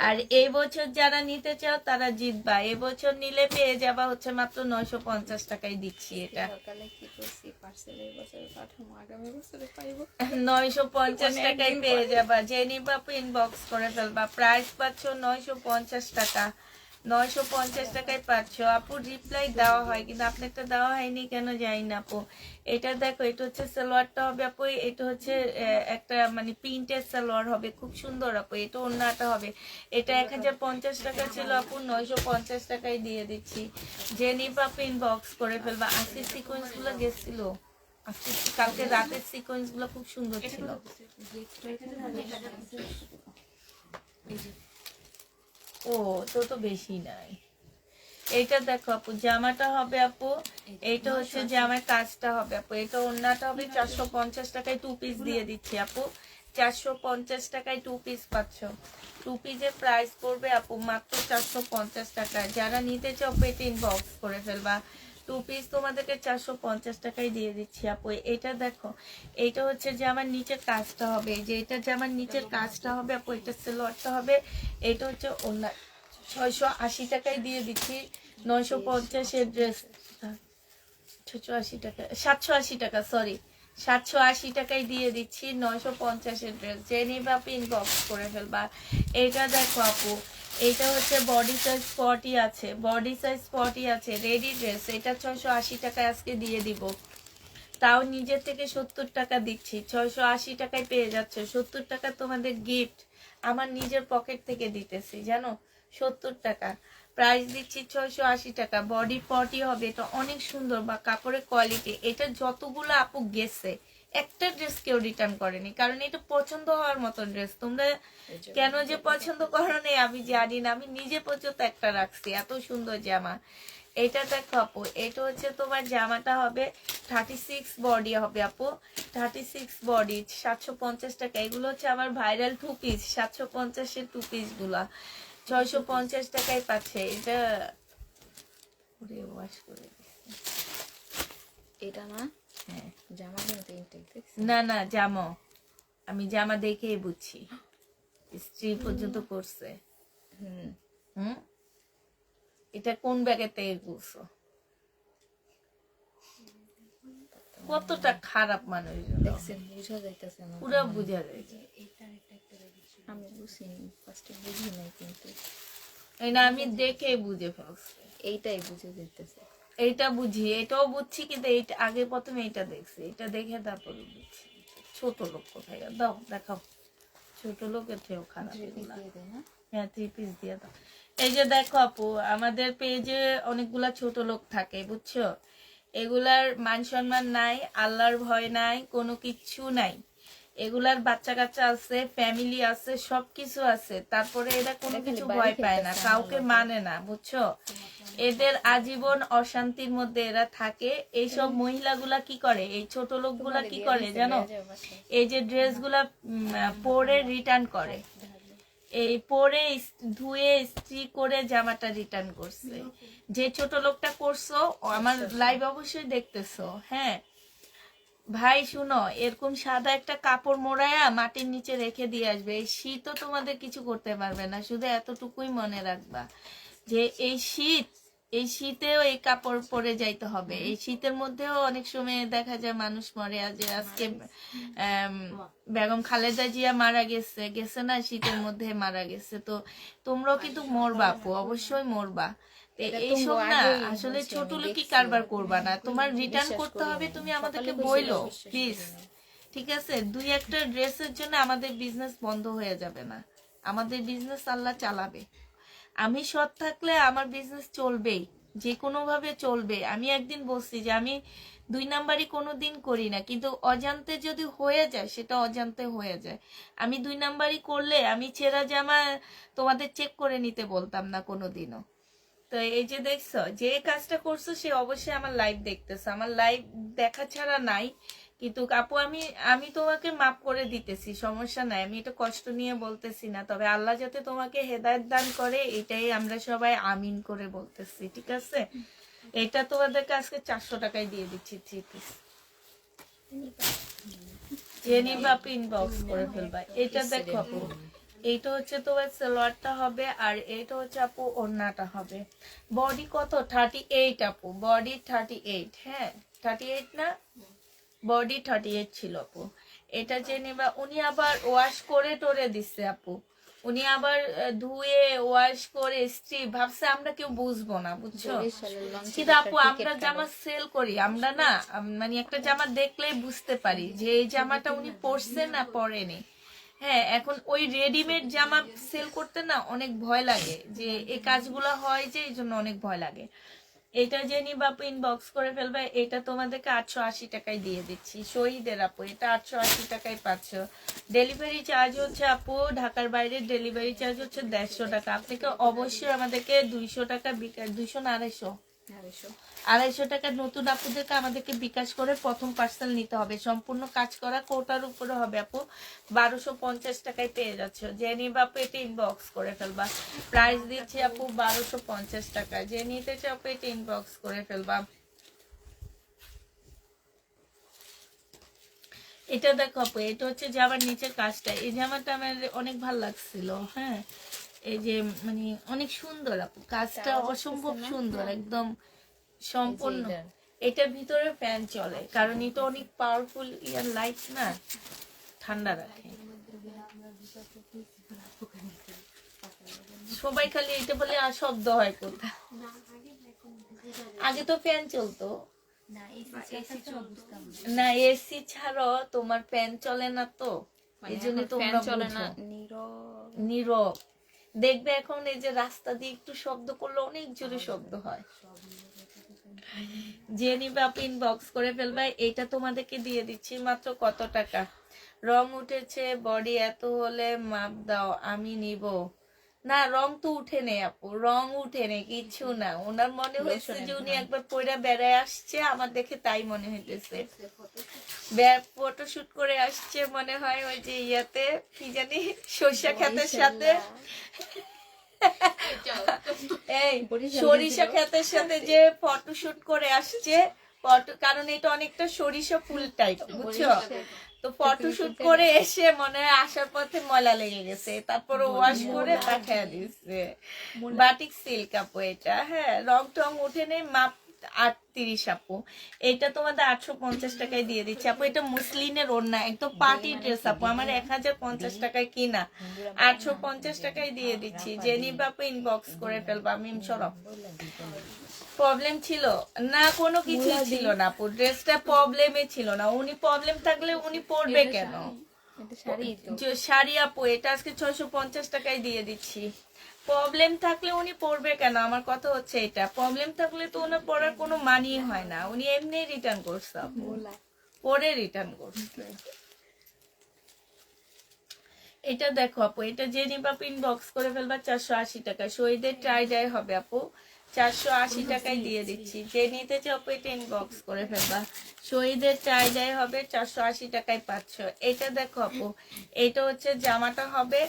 আর এই বছর যারা নিতে চাও তারা জিতবা। এবছর নিলে পেয়ে যাবা হচ্ছে মাত্র 950 টাকায় দিচ্ছি এটা। সকালে কি করছি, পার্সেলের বছরে পাঠাবো, আগামী বছরে পাইবো। 950 টাকায় পেয়ে যাবা। যে নিবা আপু ইনবক্স করে ফেলবা। প্রাইস পাচ্ছ 950 টাকা। 950 টাকায় পাচ্ছ। আপু রিপ্লাই দেওয়া হয় কিন্তু আপনারটা দেওয়া হয়নি কেন জানি না আপু। এটা দেখো, এটা হচ্ছে সালোয়ারটা হবে আপু, এটা হচ্ছে একটা মানে প্রিন্টের সালোয়ার হবে, খুব সুন্দর আপু। এটা ওন্নাটা হবে। এটা 1050 টাকা ছিল আপু, 950 টাকায় দিয়ে দিচ্ছি। যে নিবা আপু ইনবক্স করে ফেলবা। আজকের সিকোয়েন্স গুলো গেছিল, কালকে রাতের সিকোয়েন্স গুলো খুব সুন্দর ছিল। ও তো বেশি নাই। এইটা দেখো আপু, জামাটা হবে আপু, এইটা হচ্ছে জামার কাজটা হবে আপু, এটা ওন্নাটা হবে। 450 টাকায় 2 পিস দিয়ে দিচ্ছি আপু। 450 টাকায় 2 পিস পাচ্ছ। 2 পিসের প্রাইস পড়বে আপু মাত্র 450 টাকা। যারা নিতে চাও পেটে ইনবক্স করে ফেলবা। 2 পিস তোমাদেরকে 450 টাকায় দিয়ে দিচ্ছি আপু। এটা দেখো, এইটা হচ্ছে যে আমার নিচের কাজটা হবে, যে এটা যে আমার নিচের কাজটা হবে আপু, এটা সালোয়ারটা হবে। এটা হচ্ছে ওন্না, 680 টাকায় দিয়ে দিচ্ছি। 950 এর ড্রেস 680 টাকা, 780 টাকা, সরি 780 টাকায় দিয়ে দিচ্ছি 950 এর ড্রেস। যে নিবে আপু ইনবক্স করে ফেলবা। এটা দেখো আপু, এটা হচ্ছে বডি সাইজ 40 আছে, বডি সাইজ 40 আছে, রেডি ড্রেস। এটা 680 টাকায় আজকে দিয়ে দিব। তাও নিজের থেকে 70 টাকা দিচ্ছি। 680 টাকায় পেয়ে যাচ্ছে। 70 টাকা তোমাদের গিফট, আমার নিজের পকেট থেকে দিতেছি জানো। 70 টাকা প্রাইস দিচ্ছি, 680 টাকা। বডি 40 হবে, এটা অনেক সুন্দর বা কাপড়ের কোয়ালিটি। এটা যতগুলো আপু গেছে, একটা ড্রেস কেউ রিটার্ন করেনি, কারণ এটা পছন্দ হওয়ার মতো ড্রেস। তোমরা কেন যে পছন্দ করো না আমি জানি না, আমি নিজে পর্যন্ত একটা রাখছি, এত সুন্দর জামা। এটা দেখো আপু, এটা হচ্ছে তোমার জামাটা হবে 36 বডি হবে আপু, 36 বডি, 750 টাকা। এগুলো হচ্ছে আমার ভাইরাল 2 পিস, 750 এর 2 পিস গুলা 650 টাকায় পাচ্ছে। এটা ওয়াশ করে এটা না, হ্যাঁ জামা কিন্তু ইনটেক দেখছি। না জামা, আমি জামা দেখেই বুঝছি, স্ত্রী পর্যন্ত করছে। হুম, এটা কোন ব্যাগের থেকে করছো? কতটা খারাপ মানুষ, দেখছেন, বুঝা যাইতেছে না, পুরো বুঝা যায়। আমি বুঝিনি, ফার্স্টে বুঝি নাই, কিন্তু এই না, আমি দেখে বুঝে ফেলছি। এইটাই বুঝে যাইতেছে। এইটা বুঝি, এটাও বুঝছি, কিন্তু এইটা আগে প্রথমে এইটা দেখছি, এটা দেখে তারপরে বুঝছি। ছোট লোক কোথায় দাও, দেখাও। ছোট লোকের থেকেও খারাপ এগুলা। দিয়ে দেয় না, হ্যাঁ 3 পিস দিয়ে দাও। এই যে দেখো আপু, আমাদের পেজে অনেকগুলা ছোট লোক থাকে বুঝছো। এগুলার মান সম্মান নাই, আল্লাহর ভয় নাই, কোনো কিচ্ছু নাই। এগুলার বাচ্চা কাচ্চা আছে, ফ্যামিলি আছে, সবকিছু আছে, তারপরে এরা কোনো কিছু ভয় পায় না, কাউকে মানে না বুঝছো। এদের আজীবন অশান্তির মধ্যে এরা থাকে। এইসব মহিলাগুলা কি করে, এই ছোট লোকগুলা কি করে জানো, এই যে ড্রেসগুলা পরে রিটার্ন করে, এই পরে ধুয়ে ইস্ত্রি করে জামাটা রিটার্ন করছে। যে ছোট লোকটা করছো, আমার লাইভ অবশ্যই দেখতেছো। হ্যাঁ ভাই শুনো, এরকম সাদা একটা কাপড় মোড়ায়া মাটির নিচে রেখে দিয়ে আসবে, এই শীতও তোমাদের কিছু করতে পারবে না। শুধু এতটুকুই মনে রাখবা যে এই শীতেও এই কাপড় পরে যাইতে হবে। এই শীতের মধ্যেও অনেক সময় দেখা যায় মানুষ মরে। আজকে বেগম খালেদা জিয়া মারা গেছে না, শীতের মধ্যে মারা গেছে। তো তোমরাও কিন্তু মরবা আপু, অবশ্যই মরবা। এইসব না আসলে ছোট লোকই কারবার করবা না, তোমার রিটার্ন করতে হবে, তুমি আমাদেরকে বইলো প্লিজ, ঠিক আছে। 2-1টা ড্রেসের জন্য আমাদের বিজনেস বন্ধ হয়ে যাবে না, আমাদের বিজনেস আল্লাহ চালাবে। আমি সৎ থাকলে আমার বিজনেস চলবেই, যে কোনো ভাবে চলবে। আমি একদিন বলছি যে আমি 2 নাম্বারই কোনো দিন করি না, কিন্তু অজান্তে যদি হয়ে যায় সেটা অজান্তে হয়ে যায়। আমি 2 নাম্বারই করলে আমি ছেঁড়া জামা তোমাদের চেক করে নিতে বলতাম না কোনোদিনও। তো এই যে দেখছো, যে কাজটা করছো সে অবশ্যই আমার লাইভ দেখতেছে, আমার লাইভ দেখা ছাড়া নাই। কিন্তু আপু আমি তোমাকে মাফ করে দিতেছি, সমস্যা নাই, আমি এটা কষ্ট নিয়ে বলতেছি না। তবে আল্লাহ যাতে তোমাকে হেদায়েত দান করে, এটাই আমরা সবাই আমিন করে বলতেছি, ঠিক আছে। এটা তোমাদেরকে আজকে 400 টাকায় দিয়ে দিচ্ছি 3 পিস। জেনিবা আপু ইনবক্স করে ফেলবা। এটা দেখো আপু, এইটা হচ্ছে তোমার সালোয়ারটা হবে আর এইটা হচ্ছে আপু ওড়নাটা হবে। বডি কত 38 আপু, বডি 38। হ্যাঁ 38 না, বডি 38 ছিল আপু। এটা যে নিবা, উনি আবার ওয়াশ করে টোরে দিচ্ছে আপু, উনি আবার ধুয়ে ওয়াশ করে স্ত্রী ভাবছে আমরা কেউ বুঝবো না, বুঝছো? কিন্তু আপু আমরা জামা সেল করি, আমরা না মানে একটা জামা দেখলেই বুঝতে পারি যে এই জামাটা উনি পরছে না পরেনি। হ্যাঁ এখন ওই রেডিমেড জামা সেল করতে না অনেক ভয় লাগে, যে এই কাজগুলো হয় যে এই জন্য অনেক ভয় লাগে। এটা যে নিবা আপু ইনবক্স করে ফেলবে। এটা তোমাদেরকে 880 টাকায় দিয়ে দিচ্ছি, শহীদের আপু। এটা 880 টাকায় পাচ্ছ। ডেলিভারি চার্জ হচ্ছে আপু, ঢাকার বাইরে ডেলিভারি চার্জ হচ্ছে 150 টাকা। আপনাকে অবশ্যই আমাদেরকে 200 টাকা বিকাশ, 200 না 250 টাকা নতুন আপুদেরকে আমাদেরকে বিকাশ করে প্রথম পার্সেল নিতে হবে। সম্পূর্ণ কাজ করা কোটার উপরে হবে আপু। 1250 টাকায় পেয়ে যাচ্ছ। যে নিবা আপু এটা ইনবক্স করে ফেলবা। প্রাইস দিচ্ছি আপু 1250 টাকা। যে নিতে চাও আপু এটা ইনবক্স করে ফেলবা। এটা দেখো আপু, এটা হচ্ছে জামার নিচের কাজটা। এই জামাটা আমার অনেক ভালো লাগছিল। হ্যাঁ এই যে মানে অনেক সুন্দর আপু, কাজটা অসম্ভব সুন্দর একদম সম্পূর্ণ। এটার ভিতরে ফ্যান চলে কারণ এটা অনেক পাওয়ারফুল ইয়ার লাইট না, ঠান্ডা রাখে। সবাই খালি এটা বলে আর শব্দ হয় কোথা, আগে তো ফ্যান চলতো না, এসি ছাড়াও তোমার ফ্যান চলে না তো, এই জন্য তোমরা চলে না, নীরব। দেখবে এখন এই যে রাস্তা দিয়ে একটু শব্দ করলে অনেক জোরে শব্দ হয়। যে নিবে আপনি ইনবক্স করে ফেলবে। এটা তোমাদেরকে দিয়ে দিচ্ছি মাত্র কত টাকা। রং উঠেছে, বডি এত হলে মাপ দাও, আমি নিব না। রং তো উঠে নেই আপু, রং উঠে নেই কিচ্ছু না। ওনার মনে হয়েছে যে উনি একবার পয়রা বেড়ায় আসছে, আমার দেখে তাই মনে হইতেছে। ফটোশুট করে আসছে মনে হয়, ওই যে ইয়াতে কি জানি সরিষা ক্ষেতের সাথে, এই সরিষা ক্ষেতের সাথে যে ফটোশুট করে আসছে। কারণ এটা অনেকটা সরিষা ফুল টাইপ, বুঝছো? তো ফটোশুট করে এসে মনে হয় আসার পথে ময়লা লেগে গেছে, তারপর ওয়াশ করে পাঠিয়ে দিচ্ছে। বাটিক সিল্ক আপু এটা। হ্যাঁ রং টং উঠে নেই, মাপ 38 আপু। এটা তোমাদের 850 টাকায় দিয়ে দিচ্ছি আপু। এটা মুসলিনের ওড়না, একদম পার্টি ড্রেস আপু। আমার 1050 টাকায় কিনা, 850 টাকায় দিয়ে দিচ্ছি। যে নিবে আপু ইনবক্স করে ফেলবা। মিম সরব প্রবলেম ছিল না, কোনো কিছু ছিল না আপু, ড্রেসটা প্রবলেমে ছিল না। উনি প্রবলেম থাকলে উনি পরবে কেন? শাড়ি আপু এটা আজকে 650 টাকায় দিয়ে দিচ্ছি। প্রবলেম থাকলে উনি পরবে কেন? আমার কথা হচ্ছে এটা, প্রবলেম থাকলে তো ওনার পরার কোনো মানিয়ে হয় না। উনি এমনি রিটার্ন করছে আপু, পরে রিটার্ন করছে। এটা দেখো আপু, এটা যে নিবা ইনবক্স করে ফেলবা 480 টাকা। শহীদের ট্রাই ডাই হবে আপু, 480 টাকায় দিয়ে দিচ্ছি। যে নিতে চাও আপু এটা ইনবক্স করে ফেলবা। শহীদের ট্রাই ডাই হবে, 480 টাকায় পাচ্ছ। এটা দেখো আপু, এটা হচ্ছে জামাটা হবে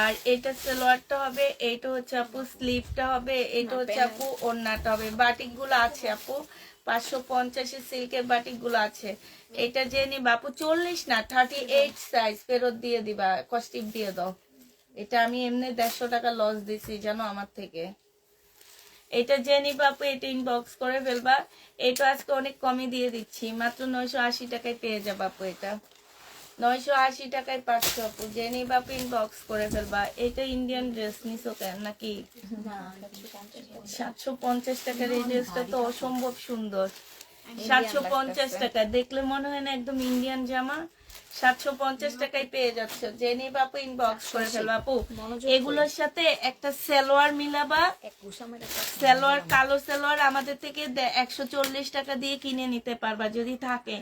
আর এটা সালোয়ারটা হবে। এইটা হচ্ছে আপু স্লিভটা হবে, এটা হচ্ছে আপু ওড়নাটা হবে। বাটিক গুলো আছে আপু, 550 সিল্কের বাটিক গুলো আছে। এটা যে নিবা আপু 40 না 38 সাইজ ফেরত দিয়ে দিবা, কস্টিপ দিয়ে দাও। এটা আমি এমনি 150 টাকা লস দিছি জানো আমার থেকে। এটা যে নিবা আপু এটা ইনবক্স করে ফেলবা। এটা আজকে অনেক কমে দিয়ে দিচ্ছি, মাত্র 980 টাকায় পেয়ে যাবা আপু। এটা 980 টাকায় পাচ্ছ আপু। যে নিবা আপু ইনবক্স করে ফেলবা। এটা ইন্ডিয়ান ড্রেস নিছো কেন নাকি? 750 টাকার এই ড্রেসটা তো অসম্ভব সুন্দর। 750 টাকা দেখলে মনে হয় না একদম ইন্ডিয়ান জামা? 750 টাকায় পেয়ে যাচ্ছ। যে নিবা আপু ইনবক্স করে ফেলবা আপু। এগুলোর সাথে একটা সালোয়ার মিলাবা, সালোয়ার কালো সালোয়ার আমাদের থেকে 140 টাকা দিয়ে কিনে নিতে পারবা যদি থাকে।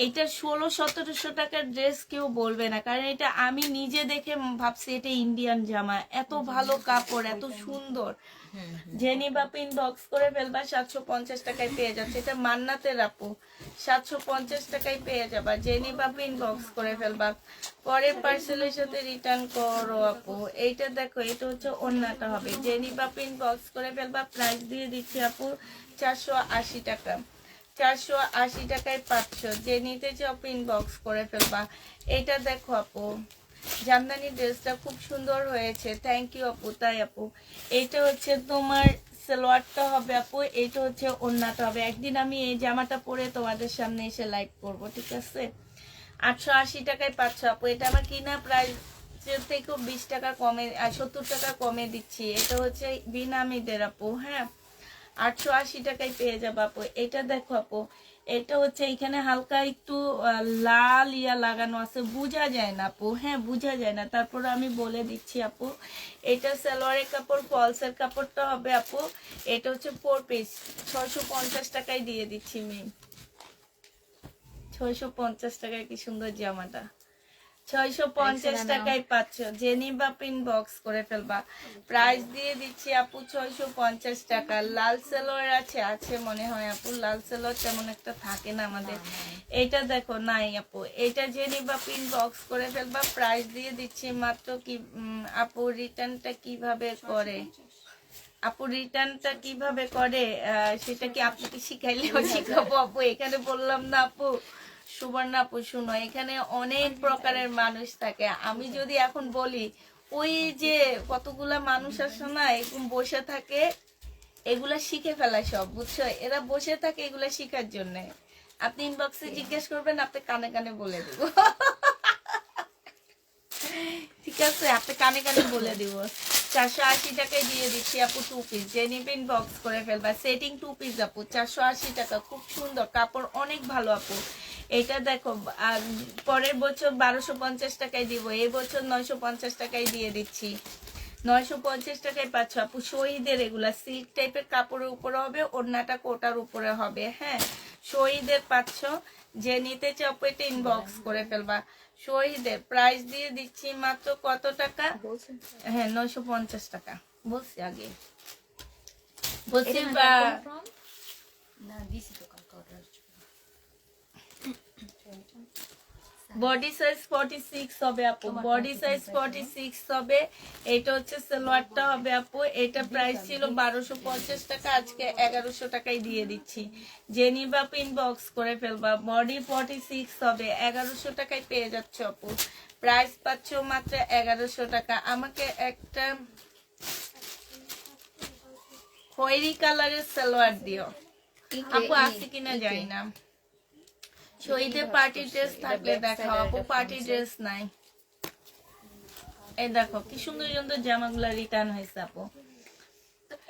এটা 1600-1700 টাকার ড্রেস কেউ বলবে না, কারণ এটা আমি নিজে দেখে ভাবছি এটা ইন্ডিয়ান জামা। এত ভালো কাপড়, এত সুন্দর। জেনি বাপু ইনবক্স করে ফেলবা, 750 টাকায় পেয়ে যাচ্ছে। এটা মান্নাতের আপু, 750 টাকায় পেয়ে যাবা। জেনি বাপু ইনবক্স করে ফেলবা। পরের পার্সেলের সাথে রিটার্ন করো আপু। এইটা দেখো, এটা হচ্ছে ওড়নাটা হবে। জেনি বাপু ইনবক্স করে ফেলবা। প্রাইস দিয়ে দিচ্ছি আপু 480 টাকা। 480 টাকায় 500, যে নিতে চাও ইনবক্স করে ফেলবা। এটা দেখো আপু, জামদানি ড্রেসটা খুব সুন্দর হয়েছে, থ্যাংক ইউ আপু। তাই আপু, এটা হচ্ছে তোমার সালোয়ারটা হবে আপু, এটা হচ্ছে ওড়নাটা হবে। একদিন আমি এই জামাটা পরে তোমাদের সামনে এসে লাইভ করব, ঠিক আছে? 880 টাকায় 500 আপু। এটা আমার কিনা প্রাইস থেকেও 20 টাকা কমে, 70 টাকা কমে দিচ্ছি। এটা হচ্ছে বিনামিদের আপু, হ্যাঁ, 880 টাকায় পেয়ে যাবো আপু। এটা দেখো আপু, এটা হচ্ছে এখানে হালকা একটু লাল ইয়া লাগানো আছে, বোঝা যায় না আপু, হ্যাঁ বোঝা যায় না, তারপর আমি বলে দিচ্ছি আপু। এটা সালোয়ারের কাপড়, ফলসের কাপড়টা হবে আপু। এটা হচ্ছে 4 পিস, 650 টাকায় দিয়ে দিচ্ছি মেম, 650 টাকায়। কি সুন্দর জামাটা, 650 টাকায় 500, যে নিবা ইনবক্স করে ফেলবা। প্রাইস দিয়ে দিচ্ছি আপু 650 টাকা। লাল সালোয়ার আছে মনে হয় আপু, লাল সালোয়ার তেমন একটা থাকে না আমাদের। এটা দেখো নাই আপু, এটা যে নিবা ইনবক্স করে ফেলবা। প্রাইস দিয়ে দিচ্ছি মাত্র কি আপু, রিটার্নটা কিভাবে করে আপু, রিটার্নটা কিভাবে করে সেটা কি আপনাকে শিখাইলেও শিখাবো আপু, এখানে বললাম না আপু। সুবর্ণা আপু শুনো, এখানে অনেক প্রকারের মানুষ থাকে, আমি যদি এখন বলি, ওই যে কতগুলা মানুষ আছে না এরকম বসে থাকে, এগুলা শিখে ফেলা সব, বুঝছো? এরা বসে থাকে এগুলা শিখার জন্য। আপনি ইনবক্সে জিজ্ঞেস করবেন, আপনি কানে কানে বলে দিব। ঠিক আছে, আপনি কানে কানে বলে দিব। 480 টাকায় দিয়ে দিচ্ছি আপু 2 পিস, যে নিবেন বক্স করে ফেলবা। সেটিং 2 পিস আপু, 480 টাকা, খুব সুন্দর কাপড়, অনেক ভালো আপু। এটা দেখো, পরের বছর 1250 টাকায় দিব, এই বছর 950 টাকায় দিয়ে দিচ্ছি। 950 টাকায় পাচ্ছ আপু। শহীদের এগুলা সিল্ক টাইপের কাপড়ের উপরে হবে, ওড়নাটা কোটার উপরে হবে, হ্যাঁ। শহীদের পাচ্ছ, যে নিতে চাও এটা ইনবক্স করে ফেলবা। শহীদের প্রাইস দিয়ে দিচ্ছি মাত্র কত টাকা? হ্যাঁ 950 টাকা বলছি আগে, বলছি বডি সাইজ 46 হবে আপু, বডি সাইজ 46 হবে। এটা হচ্ছে সালোয়ারটা হবে আপু। এটা প্রাইস ছিল 1250 টাকা, আজকে 1100 টাকায় দিয়ে দিচ্ছি। যে নিবা ইনবক্স করে ফেলবা। বডি 46 হবে, 1100 টাকায় পেয়ে যাচ্ছ আপু। প্রাইস পাচ্ছ মাত্র 1100 টাকা। আমাকে একটা খয়েরি কালারের সালোয়ার দিও আপু, আছে কিনা জানি না। শহীদের পার্টি ড্রেস থাকলে দেখাও আপু, পার্টি ড্রেস নাই। এই দেখো কি সুন্দর সুন্দর জামাগুলা রিটার্ন হয়েছে আপু।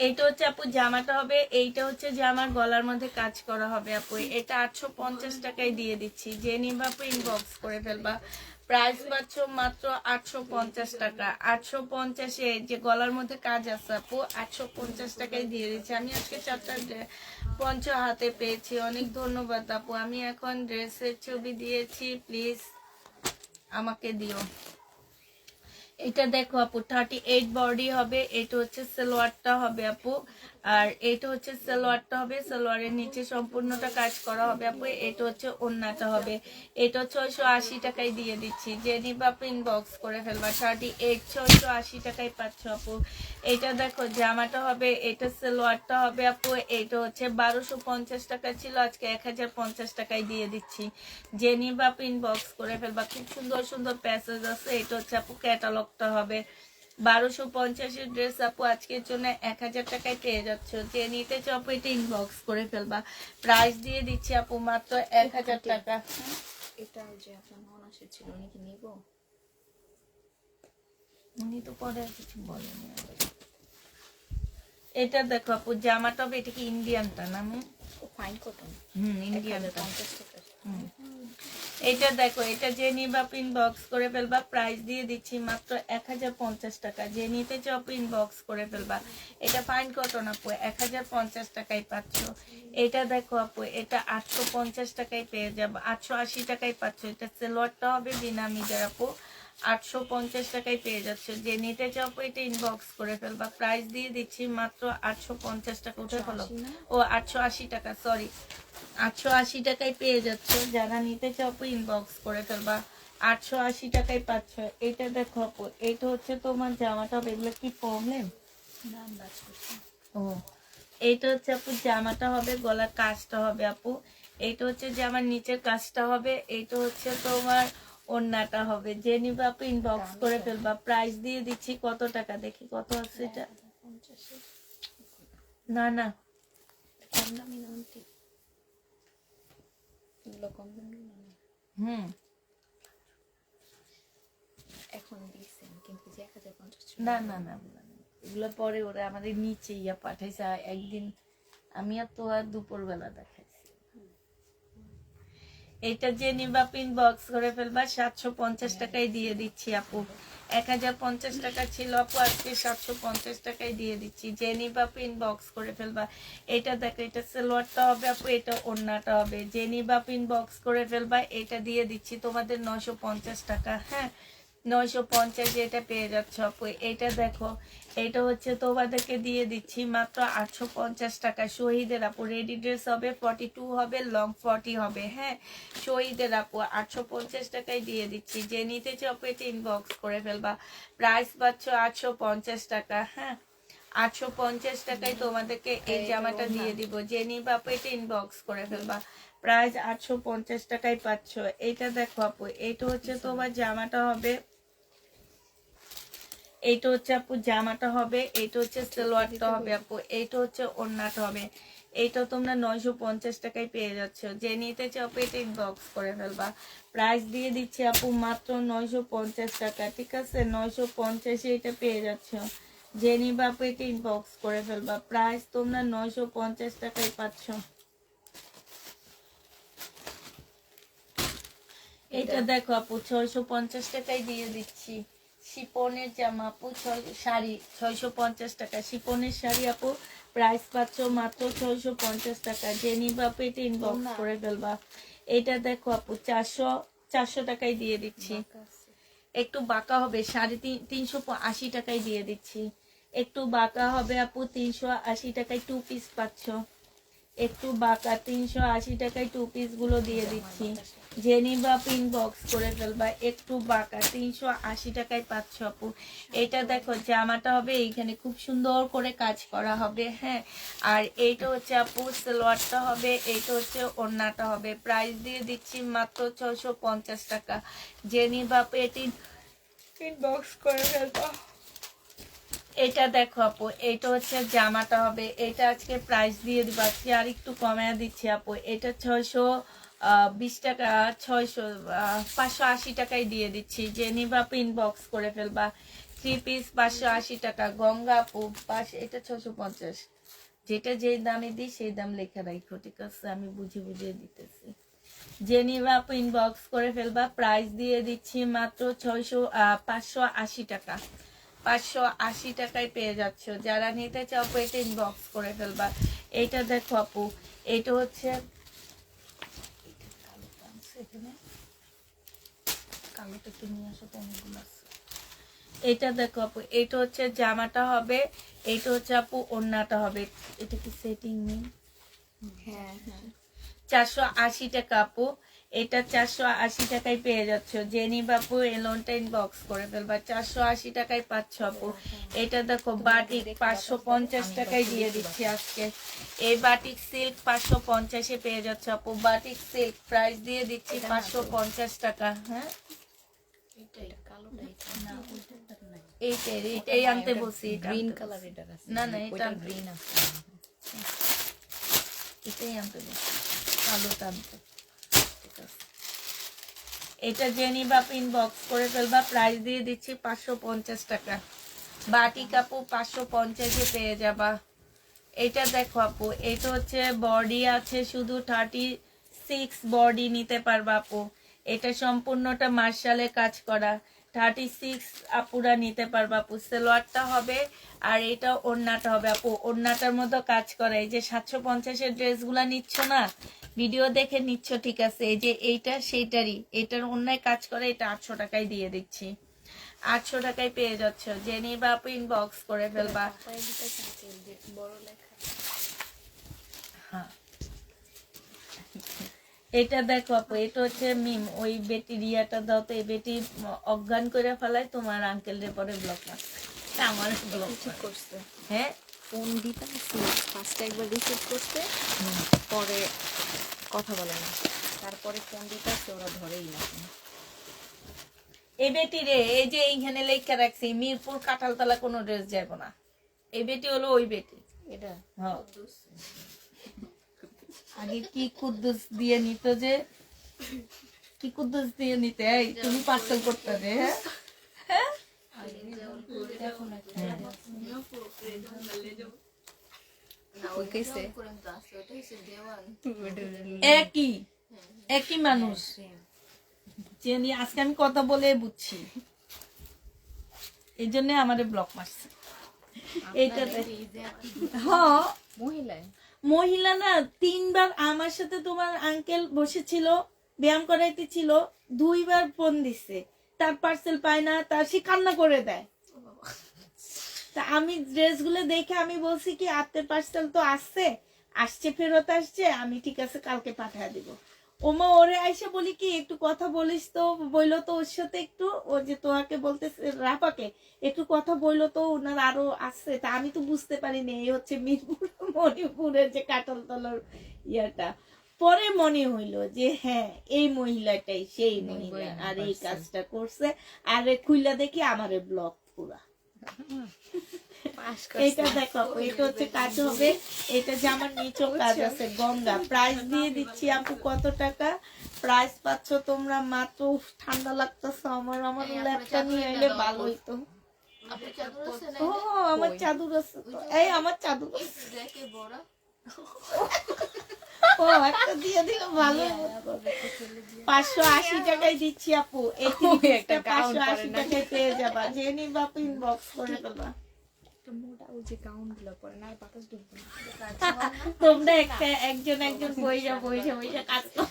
এইটা হচ্ছে আপু জামাটা হবে, এইটা হচ্ছে জামার গলার মধ্যে কাজ করা হবে আপু। এটা 850 টাকায় দিয়ে দিচ্ছি, যে নিবা আপু ইনবক্স করে ফেলবা। প্রাইস পাচ্ছ মাত্র 850 টাকা। 850-এ যে গলার মধ্যে কাজ আছে আপু, 850 টাকায় দিয়ে দিচ্ছি। আমি আজকে 4টা পঞ্চ হাতে পেয়েছি, অনেক ধন্যবাদ আপু। আমি এখন ড্রেসের ছবি দিয়েছি, প্লিজ আমাকে দিও। এটা দেখো আপু 38 বডি হবে। এটা হচ্ছে সালোয়ারটা হবে আপু, আর এটা হচ্ছে সালোয়ারটা হবে। সালোয়ারের নিচে সম্পূর্ণটা কাজ করা হবে আপু। এটা হচ্ছে ওড়নাটা হবে। এটা 680 টাকায় দিয়ে দিচ্ছি, যে নিবা আপু ইনবক্স করে ফেলবা। 38 680 টাকায় পাচ্ছ আপু। এটা দেখো জামাটা হবে, এটা সালোয়ারটা হবে আপু। এটা হচ্ছে 1250 টাকা ছিল, আজকে 1050 টাকায় দিয়ে দিচ্ছি, যে নিবা আপু ইনবক্স করে ফেলবা। খুব সুন্দর সুন্দর প্যাসেজ আছে। এটা হচ্ছে আপু ক্যাটালগটা হবে। 1250-এর ড্রেস আপু আজকের জন্য 1000 টাকায় পেয়ে যাচ্ছ, যে নিতে চাও আপু এটা ইনবক্স করে ফেলবা। প্রাইস দিয়ে দিচ্ছি আপু মাত্র 1000 টাকা। এটা যে আপনার মন আসে ছিল, উনি কি নিব? উনি তো পরে আর কিছু বলেনি। এটা দেখো আপু জামাটা হবে, এটা কি ইন্ডিয়ানটা না? Fine cotton, ইন্ডিয়ানটা। 50 টাকা। এটা দেখো, এটা যে নিবা ইনবক্স করে ফেলবা। প্রাইস দিয়ে দিচ্ছি মাত্র 1050 টাকা, যে নিতে চাও ইনবক্স করে ফেলবা। এটা ফাইন কটন আপু, 1050 টাকায় পাচ্ছ। এটা দেখো আপু, এটা 850 টাকায় পেয়ে যাবো, 880 টাকায় পাচ্ছ। এটা সালোয়ারটা হবে বিনামিদের আপু, 850 টাকায় পেয়ে যাচ্ছে, যে নিতে চাও এটা ইনবক্স করে ফেলবা। প্রাইস দিয়ে দিচ্ছি মাত্র 850 টাকা। উঠে ফেলো, ও 880 টাকা, সরি 880 টাকায় পেয়ে যাচ্ছ। যারা নিতে চাও ইনবক্স করে ফেলবা। 880 টাকায় পাচ্ছ। এটা দেখো আপু, এটা হচ্ছে তোমার জামাটা। এগুলো কি প্রবলেম? নাম বাজ করছি। ও এইটা হচ্ছে আপু জামাটা হবে, গলার কাজটা হবে আপু। এইটা হচ্ছে জামার নিচের কাজটা হবে, এইটা হচ্ছে তোমার ওড়নাটা হবে। যে নিবে আপু ইনবক্স করে ফেলবা। প্রাইস দিয়ে দিচ্ছি কত টাকা, দেখি কত আছে এটা। না না কম দামি না আন্টি, এগুলো কম দামি না। হুম এখন দিয়েছেন কিন্তু যে 1050 না না না না, এগুলো পরে ওরা আমাদের নিচে ইয়া পাঠাইছে একদিন, আমি আর তো আর দুপুরবেলা দেখাইছি। এটা যে নিবা পিন বক্স করে ফেলবা, 750 টাকায় দিয়ে দিচ্ছি আপু। 1050 টাকা ছিল আপু, আজকে 750 টাকায় দিয়ে দিচ্ছি। যে নিবা পিন বক্স করে ফেলবা। এটা দেখো, এটা সালোয়ারটা হবে আপু, এটা ওড়নাটা হবে। যে নিবা পিন বক্স করে ফেলবা, এটা দিয়ে দিচ্ছি তোমাদের 950 টাকা। হ্যাঁ 950 এটা পেয়ে যাচ্ছ আপু। এটা দেখো, এটা হচ্ছে তোমাদেরকে দিয়ে দিচ্ছি মাত্র 850 টাকা। শহীদের আপু রেডি ড্রেস হবে, 42 হবে, লং 40 হবে। হ্যাঁ শহীদের আপু 850 টাকায় দিয়ে দিচ্ছি। যে নিতে চাও আপু এটা ইনবক্স করে ফেলবা। প্রাইস পাচ্ছ 850 টাকা। হ্যাঁ 850 টাকায় তোমাদেরকে এই জামাটা দিয়ে দিব। যে নিবা আপু এটা ইনবক্স করে ফেলবা। প্রাইস 850 টাকায় পাচ্ছ। এটা দেখো আপু, এটা হচ্ছে তোমার জামাটা হবে, এইটা হচ্ছে আপু জামাটা হবে, এইটা হচ্ছে সালোয়ারটা হবে আপু, এইটা হচ্ছে ওড়নাটা হবে। এইটা তোমরা 950 টাকায় পেয়ে যাচ্ছ। যে নিতে চাও আপু এটা ইনবক্স করে ফেলবা। প্রাইস দিয়ে দিচ্ছি আপু মাত্র 950 টাকা। ঠিক আছে 950 এটা পেয়ে যাচ্ছ। যে নিবা আপু এটা ইনবক্স করে ফেলবা। প্রাইস তোমরা 950 টাকায় পাচ্ছ। এটা দেখো আপু 650 টাকায় দিয়ে দিচ্ছি। শিপনের জামা আপু, শাড়ি 650 টাকা। শিপনের শাড়ি আপু প্রাইস পাচ্ছ মাত্র 650 টাকা। যে নিবা আপু এটা ইনবক্স করে ফেলবা। এটা দেখো আপু 400 টাকায় দিয়ে দিচ্ছি। একটু বাঁকা হবে 380 টাকায় দিয়ে দিচ্ছি। একটু বাঁকা হবে আপু 380 টাকায় 2 পিস পাচ্ছ। একটু বাঁকা 380 টাকায় 2 পিস গুলো দিয়ে দিচ্ছি। যে নিবা পিন বক্স করে ফেলবা। একটু বাঁকা 380 টাকায় পাচ্ছ আপু। এটা দেখো জামাটা হবে, এইখানে খুব সুন্দর করে কাজ করা হবে। হ্যাঁ আর এইটা হচ্ছে আপু সালোয়ারটা হবে, এইটা হচ্ছে ওড়নাটা হবে। প্রাইস দিয়ে দিচ্ছি মাত্র 650 টাকা। যে নিবা আপু এটি পিন বক্স করে ফেলবা। এটা দেখো আপু, এটা হচ্ছে জামাটা হবে, এটা আজকে প্রাইস দিয়ে দিব, আজকে আর একটু কমায় দিচ্ছি আপু। এটা 620 টাকা, 580 টাকায় দিয়ে দিচ্ছি। যে নিবা পিন বক্স করে ফেলবা। 3 পিস 580 টাকা। গঙ্গা আপু এটা 650। যেটা যে দামে দিই সেই দাম লেখা রাখো, ঠিক আছে? আমি বুঝে বুঝে দিতেছি। যে নিবা আপু ইনবক্স করে ফেলবা। প্রাইস দিয়ে দিচ্ছি মাত্র 580 টাকা। 580 টাকায় পেয়ে যাচ্ছ। যারা নিতে চাও আপু এটা ইনবক্স করে ফেলবা। এইটা দেখো আপু, এটা হচ্ছে কালোটা একটু নিয়ে আসো, অনেকগুলো আছে। এটা দেখো আপু, এটা হচ্ছে জামাটা হবে, এইটা হচ্ছে আপু ওড়নাটা হবে। এটা কি সেটিং নেই? হ্যাঁ হ্যাঁ 480 টাকা আপু। এটা 480 টাকায় পেয়ে যাচ্ছ। যে নিবা আপু এলোনটা ইনবক্স করে ফেলবা। 480 টাকায় পাচ্ছ আপু। এটা দেখো বাটিক 550 টাকায় দিয়ে দিচ্ছি আজকে। এই বাটিক সিল্ক 550-এ পেয়ে যাচ্ছ আপু। বাটিক সিল্ক প্রাইস দিয়ে দিচ্ছি 550 টাকা। হ্যাঁ এইটাই আনতে বলছি। গ্রিন কালার এটা আছে না না এটা গ্রিন আছে। এটাই আনতে বলছি, কালোটা আনতে। এটা যে নিবা ইনবক্স করে ফেলবা। প্রাইস দিয়ে দিচ্ছি 550 টাকা। বাটিক আপু 550-এ পেয়ে যাবা। এটা দেখো আপু, এটা হচ্ছে বডি আছে শুধু 36 বডি নিতে পারবা আপু। এটা সম্পূর্ণটা মার্শালে কাজ করা। 36 আপুরা নিতে পারবা আপু। সালোয়ারটা হবে আর এটা ওড়নাটা হবে আপু। ওড়নাটার মতো কাজ করা। এই যে 750-এর ড্রেসগুলা নিচ্ছ না, ভিডিও দেখে নিচ্ছ, ঠিক আছে? এই যে এইটা সেইটারই, এটার অন্যায় কাজ করে। এটা 800 টাকায় দিয়ে দিচ্ছি। 800 টাকায় পেয়ে যাচ্ছ। যে নিবা আপু ইনবক্স করে ফেলবা। বড় লেখা। হ্যাঁ এটা দেখো আপু, এটা হচ্ছে মিম। ওই বেটি রিয়াটা দাও তো, এই বেটি অজ্ঞান করে ফেলায় তোমার আঙ্কেল রে পরে ব্লক মারছে, আমার ব্লক ঠিক করছে। হ্যাঁ ফোন দিতে ফার্স্টে একবার রিসিভ করতে, পরে কথা বলে না, তারপরে ফোন দিতে ওরা ধরেই না phone। এই বেটি রে, এই যে এইখানে লেখা রাখছি মিরপুর কাঁঠালতলা কোনো ড্রেস যাবো না, এই বেটি হলো ওই বেটি। এটা হ্যাঁ, আগে কি কুদ্দুস দিয়ে নিত, যে কি কুদ্দুস দিয়ে নিতে, এই তুমি পার্সেল করতে দে। হ্যাঁ না ওই কইছে? করে তো আছে, ওটা হচ্ছে দেওয়ান। একই একই মানুষ, যে আজকে আমি কথা বলে বুঝছি, এই জন্য আমারে ব্লক মারছে। এইটা হ্যাঁ, মহিলায় মহিলা না, 3 বার আমার সাথে তোমার আঙ্কেল বসেছিল, ব্যায়াম করাইতেছিল, 2 বার ফোন দিছে, তার পার্সেল পায় না, তার সে কান্না করে দেয়। তা আমি ড্রেসগুলো দেখে আমি বলছি কি আপনার পার্সেল তো আসছে ফেরত আসছে, আমি ঠিক আছে কালকে পাঠিয়ে দিব। ওমা ওরে আইসা বলি কি একটু কথা বলিস তো, বইলো তো ওর সাথে একটু, ও যে তোয়াকে বলতেছে রাফাকে একটু কথা বইলো তো, ওনার আরো আসছে। তা আমি তো বুঝতে পারিনি এই হচ্ছে মিরপুর মণিপুরের যে কাঁঠালতলার ইয়াটা। পরে মনে হইলো যে হ্যাঁ এই মহিলাটাই সেই মহিলা, আর এই কাজটা করছে। আর খুইলা দেখি আমারে ব্লক পুরা। এটা দেখো, এটা হচ্ছে কাজ হবে, এটা জামার নিচেও কাজ আছে, গঙ্গা। প্রাইস দিয়ে দিচ্ছি আপু, কত টাকা প্রাইস পাচ্ছ তোমরা মাত্র। উফ, ঠান্ডা লাগতেছে আমার, আমার ল্যাপটপ নিয়ে এলে ভালো হইতো। আপনার চাদর আছে না? ও আমার চাদর আছে তো, এই আমার চাদর আছে। দেখে বড় ও একটা দিয়ে দিলে ভালো হতো। 580 টাকায় দিচ্ছি আপু, এই 580 টাকায় পেয়ে যাবা, যে নিবা ইনবক্স করে দেবা। মোটা ওই যে গাউন গুলো পরে না, আর বাতাস ঢুকবে না। তোমরা একজন বইসা কাজ করো।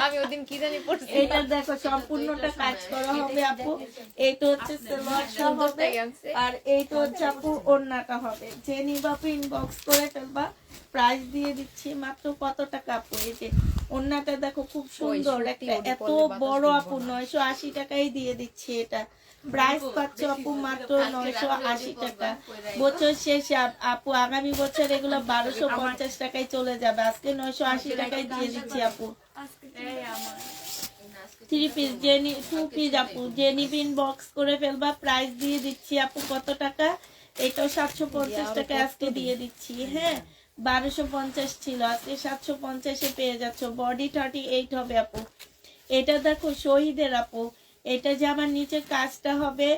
আমি ওদিন কি জানি পড়ছি, এটা দেখো সম্পূর্ণটা কাজ করা হবে আপু। এইটা হচ্ছে সালোয়ারটা হবে, আর এইটা হচ্ছে আপু ওড়নাটা হবে। যে নিবা ইনবক্স করে ফেলবা, প্রাইস দিয়ে দিচ্ছি মাত্র কত টাকা আপু। এই যে ওড়নাটা দেখো খুব সুন্দর একটা, এত বড় আপু 980 টাকায় দিয়ে দিচ্ছি। এটা প্রাইস পাচ্ছ আপু মাত্র 980 টাকা। বছর শেষে আপু আগামী বছর এগুলো 1250 টাকায় চলে যাবে, আজকে 980 টাকায় দিয়ে দিচ্ছি আপু। 3 পিস যে 2 পিস আপু, যে নিবিন বক্স করে ফেলবা, প্রাইস দিয়ে দিচ্ছি আপু কত টাকা। এটাও 750 টাকা আজকে দিয়ে দিচ্ছি। হ্যাঁ 1250 ছিল, আজকে 750 পেয়ে যাচ্ছ। বডি 38 হবে আপু। এটা দেখো শহীদের আপু, এটা যে আমার নিচের কাজটা হবে,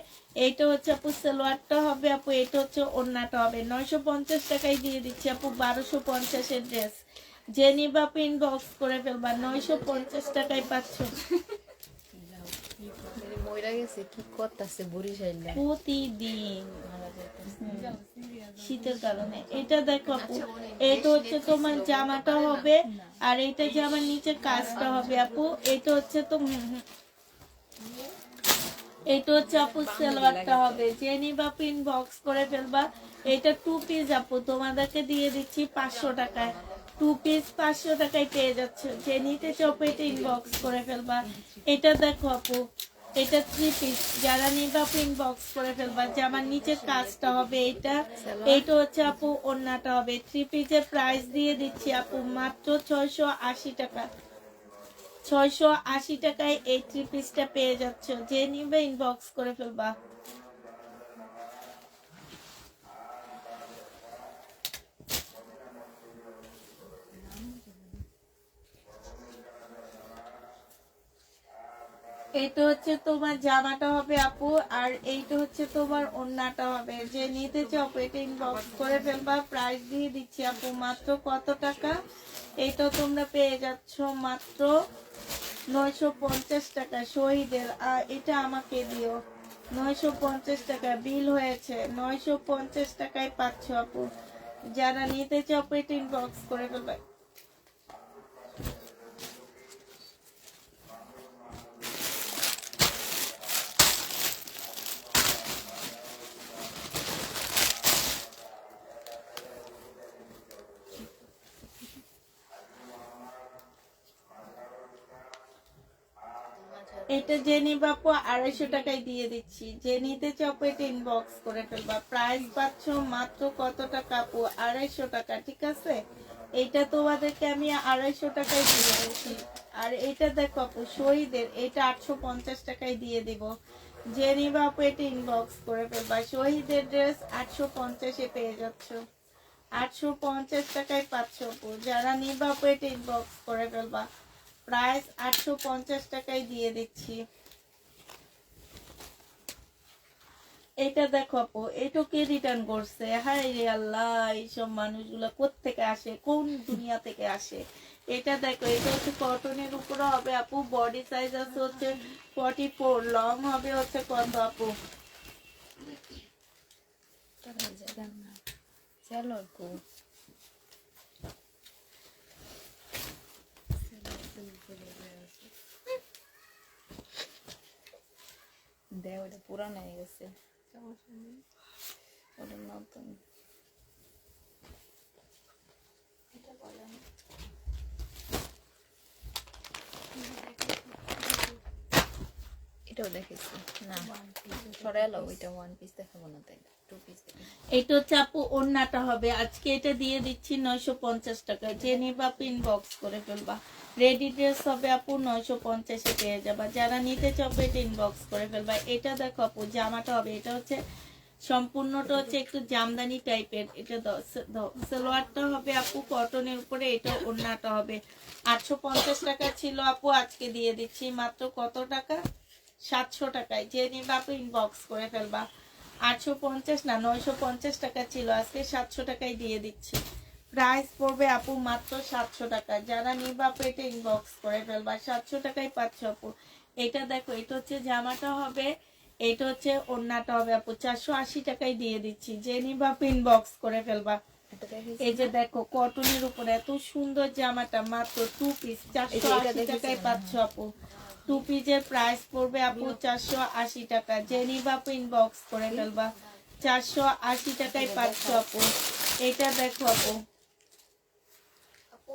এইটা হচ্ছে আপু সালোয়ারটা হবে আপু, এটা হচ্ছে ওড়নাটা হবে। 950 টাকায় দিয়ে দিচ্ছি আপু, 1250 এর ড্রেস। যে নিবা ইনবক্স করে ফেলবা, 950 টাকায় পাচ্ছ। মইরা গেছে কি করতেছে বরিশাইলা প্রতিদিন শীতের কারণে। এটা দেখো আপু, এটা হচ্ছে তোমার জামাটা হবে, আর এটা যে আমার নিচে কাজটা হবে আপু, এটা হচ্ছে তো এটা হচ্ছে আপু সালোয়ারটা হবে। যে নিবা ইনবক্স করে ফেলবা। এটা 2 পিস আপু, তোমাদেরকে দিয়ে দিচ্ছি 500 টাকায়। 2 পিস 500 টাকায় পেয়ে যাচ্ছে। যে নিতে চাও এটা ইনবক্স করে ফেলবা। এটা দেখো আপু, এটা 3 পিস, যারা নিবা ইনবক্স করে ফেলবা। জামার নিচের কাজটা হবে এইটা, এইটা হচ্ছে আপু ওড়নাটা হবে। 3 পিসের প্রাইস দিয়ে দিচ্ছি আপু মাত্র 680 টাকা। 680 টাকায় এই 3 পিসটা পেয়ে যাচ্ছ। যে নিবে ইনবক্স করে ফেলবা। এইটা হচ্ছে তোমার জামাটা হবে আপু, আর এইটা হচ্ছে তোমার ওড়নাটা হবে। যে নিতে চাও এটা ইনবক্স করে ফেলবা। প্রাইস দিয়ে দিচ্ছি আপু মাত্র কত টাকা। এইটা তোমরা পেয়ে যাচ্ছ মাত্র 950 টাকা শহীদের। আর এটা আমাকে দিও, 950 টাকা বিল হয়েছে। 950 টাকায় পাচ্ছ আপু। যারা নিতে চাও এটা ইনবক্স করে ফেলবা। এটা যে নিবে আপু 250 টাকায় দিয়ে দিচ্ছি, যে নিতে চাও আপু এটা ইনবক্স করে ফেলবা। প্রাইস পাচ্ছ মাত্র কত টাকা আপু? 250 টাকা, ঠিক আছে? এইটা তোমাদেরকে আমি 250 টাকায় দিয়ে দিচ্ছি। আর এটা দেখো আপু শহীদের, এটা 850 টাকায় দিয়ে দিব, যে নিবে আপু এটা ইনবক্স করে ফেলবা। শহীদের ড্রেস 850-এ পেয়ে যাচ্ছ, 850 টাকায় পাচ্ছ আপু। যারা নিবে আপু এটা ইনবক্স করে ফেলবা, প্রাইস 850 টাকায় দিয়ে দিচ্ছি। এটা দেখো আপু, এটা কে রিটার্ন করছে? হায় রে আল্লাহ, এইসব মানুষগুলা কোত্থেকে আসে, কোন দুনিয়া থেকে আসে? এটা দেখো, এটা হচ্ছে কটনের উপরে হবে আপু, বডি সাইজ আছে হচ্ছে 44, লং হবে হচ্ছে কত আপু? চলো কো দেখ, ওটা পুরানো হয়ে গেছে, ওটা নতুন। এটাও দেখেছি না, সরাইলো ওইটা ওয়ান পিস দেখাবো না, তাই টু পিস দেখাবো। এটা হচ্ছে আপু ওড়নাটা হবে, আজকে এটা দিয়ে দিচ্ছি 950 টাকা, যে নিবা আপু ইনবক্স করে ফেলবা। রেডি ড্রেস হবে আপু 950-এ পেয়ে যাবা, যারা নিতে চাও এটা ইনবক্স করে ফেলবা। এটা দেখো আপু জামাটা হবে, এটা হচ্ছে সম্পূর্ণটা হচ্ছে একটু জামদানি টাইপের, এটা সালোয়ারটা হবে আপু কটনের উপরে, এটা ওড়নাটা হবে। 850 টাকা ছিল আপু, আজকে দিয়ে দিচ্ছি মাত্র কত টাকা? 700 টাকায়, যে নিবা আপু ইনবক্স করে ফেলবা। 850 না 950 টাকা ছিল, আজকে 700 টাকায় দিয়ে দিচ্ছি। প্রাইস পড়বে আপু মাত্র 700 টাকা, যারা নিবা আপু এটা ইনবক্স করে ফেলবা। 700 টাকায় পাচ্ছ আপু। এটা দেখো, এটা হচ্ছে জামাটা হবে, এটা হচ্ছে ওড়নাটা হবে আপু, 480 টাকায় দিয়ে দিচ্ছি, যে নিবা আপু ইনবক্স করে ফেলবা। এই যে দেখো কটনের উপরে এত সুন্দর জামাটা, মাত্র 2 পিস 480 টাকায় পাচ্ছ আপু। 2 পিসের প্রাইস পড়বে আপু 480 টাকা, যে নিবা আপু ইনবক্স করে ফেলবা। 480 টাকায় পাচ্ছ আপু। এটা দেখো আপু, আপু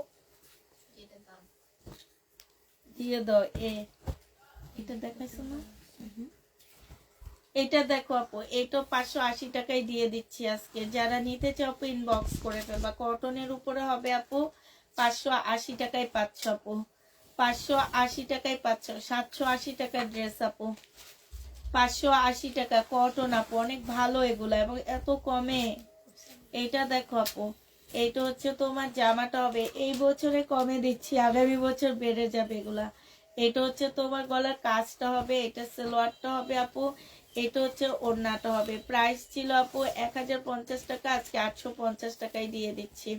এটা দাম দিয়ে দাও। এটা দেখাইছো না? এটা দেখো আপু, এটা 580 টাকায় দিয়ে দিচ্ছি আজকে, যারা নিতে চাও আপু ইনবক্স করে ফেলবা। কটনের উপরে হবে আপু, 580 টাকায় পাচ্ছ আপু। 580 টাকায় পাচ্ছ, 780 টাকার ড্রেস আপু, 580 টাকা কটন আপু, অনেক ভালো এগুলা এবং এত কমে। এইটা দেখো আপু, এইটা হচ্ছে তোমার জামাটা হবে, এই বছরে কমে দিচ্ছি, আগামী বছর বেড়ে যাবে এগুলা। এটা হচ্ছে তোমার গলার কাজটা হবে, এটা সালোয়ারটা হবে আপু, এটা হচ্ছে ওড়নাটা হবে। প্রাইস ছিল আপু 1050 টাকা, আজকে 850 টাকায় দিয়ে দিচ্ছি।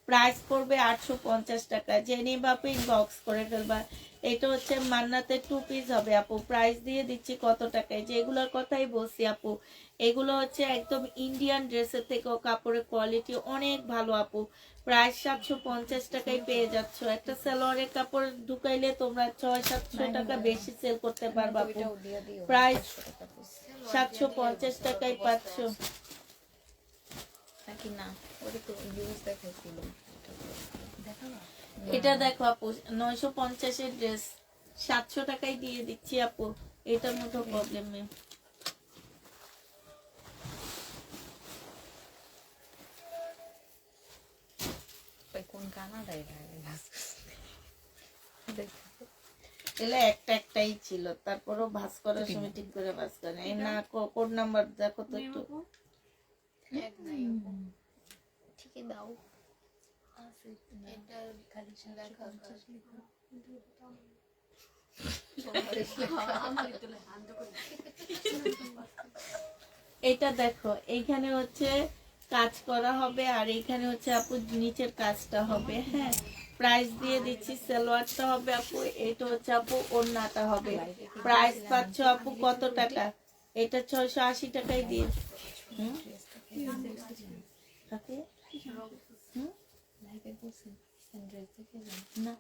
প্রাইস পড়বে 850 টাকা, যে নিবা আপু ইনবক্স করে ফেলবা। এটা হচ্ছে মান্নাতের 2 পিস হবে আপু, প্রাইস দিয়ে দিচ্ছি কত টাকায়, যেগুলোর কথাই বলছি আপু। এগুলো হচ্ছে একদম ইন্ডিয়ান ড্রেসের থেকেও কাপড়ের কোয়ালিটি অনেক ভালো আপু। প্রাইস 750 টাকায় পেয়ে যাচ্ছ। একটা সালোয়ারের কাপড় ঢুকাইলে তোমরা 600-700 টাকা বেশি সেল করতে পারবা আপু। প্রাইস 750 টাকায় পাচ্ছ। নাকি না, ওটা তো ইউজ দেখাইছিল। এটা দেখো আপু 950-এর ড্রেস 700 টাকায় দিয়ে দিচ্ছি আপু, এটার মতো প্রবলেম নেই। কোন কানাডায় এলে একটাই ছিল, তারপরও ভাঁজ করার সময় ঠিক করে ভাঁজ করে এই না। কোড নাম্বার দেখো তো একটু। এক নাই আপু, ঠিকই দাও। এটা খালি দেখা এটা দেখো, এইখানে হচ্ছে কাজ করা হবে আর এইখানে হচ্ছে আপু নিচের কাজটা হবে। হ্যাঁ, প্রাইস দিয়ে দিচ্ছি। সালোয়ারটা হবে আপু, এটা হচ্ছে আপু ওড়নাটা হবে। প্রাইস পাচ্ছ আপু কত টাকা? এটা 680 টাকায় দিয়ে। না,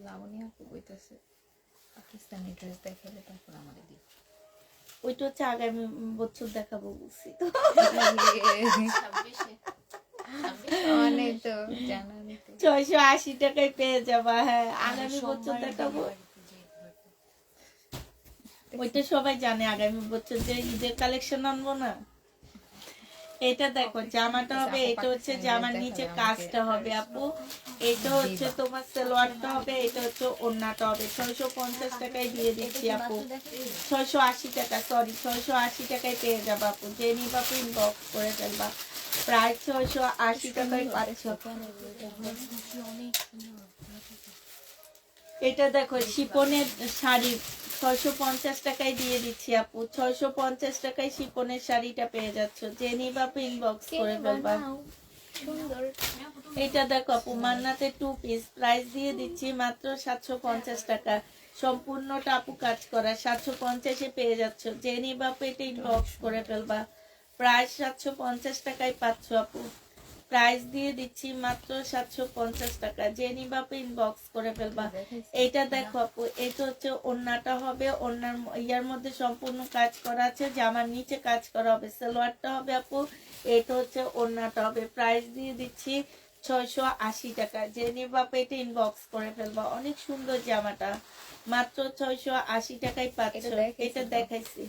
লাবণী আপু কইতাছে পাকিস্তানি ড্রেস দেখাইলে তারপর আমাদের দিই। ওইটা হচ্ছে আগামী বছর দেখাবো বলছি তো। 680 টাকায় পেয়ে যাবা। হ্যাঁ, আগামী বছর দেখাবো। ওইটা সবাই জানে আগামী বছর যে ঈদের কালেকশন আনবো না। এটা দেখো জামাটা হবে, এটা হচ্ছে জামার নিচে কাজটা হবে আপু, এটা হচ্ছে তোমার সালোয়ারটা হবে, এটা হচ্ছে ওড়নাটা হবে। 650 টাকায় দিয়ে দিচ্ছি আপু, 680 টাকা, সরি 680 টাকায় পেয়ে যাবো আপু। যে নিবা আপু ইনবক্স করে ফেলবা, প্রায় 680 টাকায় পাচ্ছ। এটা দেখো শিপনের শাড়ি 650 টাকায় দিয়ে দিচ্ছি আপু, 650 টাকায় শিপনের শাড়িটা পেয়ে যাচ্ছ। যে নিবা আপু ইনবক্স করে ফেলবা। সুন্দর। এটা দেখো আপু মান্নাতে 2 পিস, প্রাইস দিয়ে দিচ্ছি মাত্র 750 টাকা, সম্পূর্ণটা আপু কাজ করা, 750 এ পেয়ে যাচ্ছ। যে নিবা আপু এটা ইনবক্স করে ফেলবা, প্রাইস 750 টাকায় পাচ্ছ আপু, প্রাইস দিয়ে দিচ্ছি মাত্র 750 টাকা। যে নিবা আপু ইনবক্স করে ফেলবা। এটা দেখো আপু, এটা হচ্ছে ওড়নাটা হবে, ওড়নার ইয়ার মধ্যে সম্পূর্ণ কাজ করা আছে, জামার নিচে কাজ করা হবে, সালোয়ারটা হবে আপু, এটা হচ্ছে ওড়নাটা হবে। প্রাইস দিয়ে দিচ্ছি 680 টাকা। যে নিবা আপু এটা ইনবক্স করে ফেলবা। অনেক সুন্দর জামাটা, মাত্র 680 টাকায় পাচ্ছ। এটা দেখাইছি।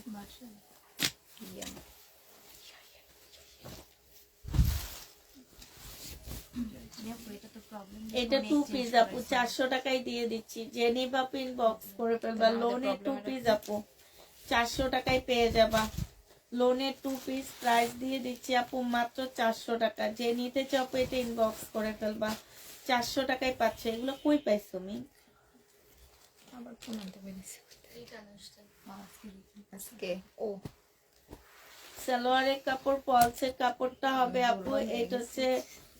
এটা 2 পিস আপু 400 টাকায় দিয়ে দিচ্ছি। যে নিবা আপু ইনবক্স করে ফেলবা। লোনের 2 পিস আপু 400 টাকায় পেয়ে যাবা। লোনের 2 পিস প্রাইস দিয়ে দিচ্ছি আপু মাত্র 400 টাকা। যে নিতে চাও আপু এটা ইনবক্স করে ফেলবা, 400 টাকায় পাচ্ছ। এগুলো কই পাইছো তুমি? আবার ফোন আনতে পেরেছি আজকে। ও সালোয়ারের কাপড়, পলসের কাপড়টা হবে আপু, এটা হচ্ছে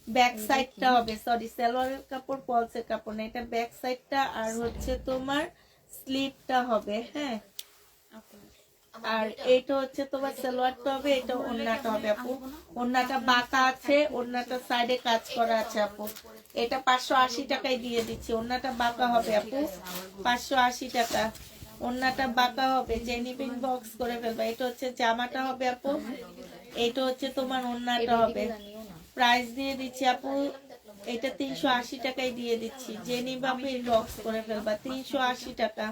ব্যাক সাইডটা হবে, সরি সালোয়ারের কাপড় পলসের কাপড় না, এটা ব্যাক সাইডটা, আর হচ্ছে তোমার স্লিভটা হবে। হ্যাঁ, আর এইটা হচ্ছে তোমার সালোয়ারটা হবে, এটা ওড়নাটা হবে আপু। ওড়নাটা বাঁকা আছে, ওড়নাটা সাইডে কাজ করা আছে আপু। এটা 580 টাকায় দিয়ে দিচ্ছি। ওড়নাটা বাঁকা হবে আপু, 580 টাকা। ওড়নাটা বাঁকা হবে। যে নিবেন বক্স করে ফেলবা। এটা হচ্ছে জামাটা হবে আপু, এটা হচ্ছে তোমার ওড়নাটা হবে। প্রাইস দিয়ে দিচ্ছি আপু, এটা 380 টাকায় দিয়ে দিচ্ছি। যে নিবা আপু বক্স করে ফেলবা, 380 টাকা।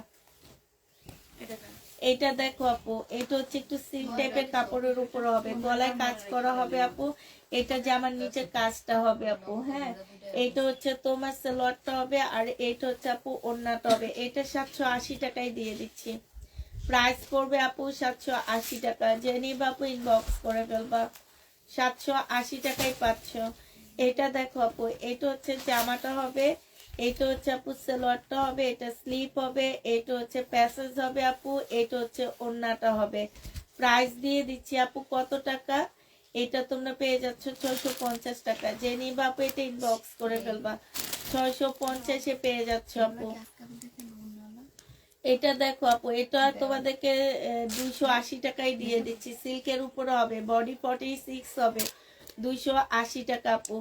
এটা দেখো আপু, এটা হচ্ছে একটু সিল্ক টাইপের কাপড়ের উপর হবে, গলায় কাজ করা হবে আপু, এটা জামার নিচে কাজটা হবে আপু। হ্যাঁ, এটা হচ্ছে তোমার সালোয়ারটা হবে, আর এটা হচ্ছে আপু ওড়নাটা হবে। এটা 780 টাকায় দিয়ে দিচ্ছি। প্রাইস পড়বে আপু 780 টাকা। যে নিবা আপু ইনবক্স করে ফেলবা, 780 টাকায় পাচ্ছ। এটা দেখো আপু, এটা হচ্ছে জামাটা হবে, এটা হচ্ছে আপু সালোয়ারটা হবে, এটা স্লিপ হবে, এটা হচ্ছে প্যাসেজ হবে আপু, এটা হচ্ছে ওড়নাটা হবে। প্রাইস দিয়ে দিচ্ছি আপু কত টাকা? এটা তোমরা পেয়ে যাচ্ছ 650 টাকা। যে নিবা আপু এটা ইনবক্স করে ফেলবা, 650-এ পেয়ে যাচ্ছ আপু। এটা দেখো আপু, এটা তোমাদেরকে 280 টাকায় দিয়ে দিচ্ছি। সিল্কের উপরে হবে, বডি 46 হবে, 280 টাকা আপু।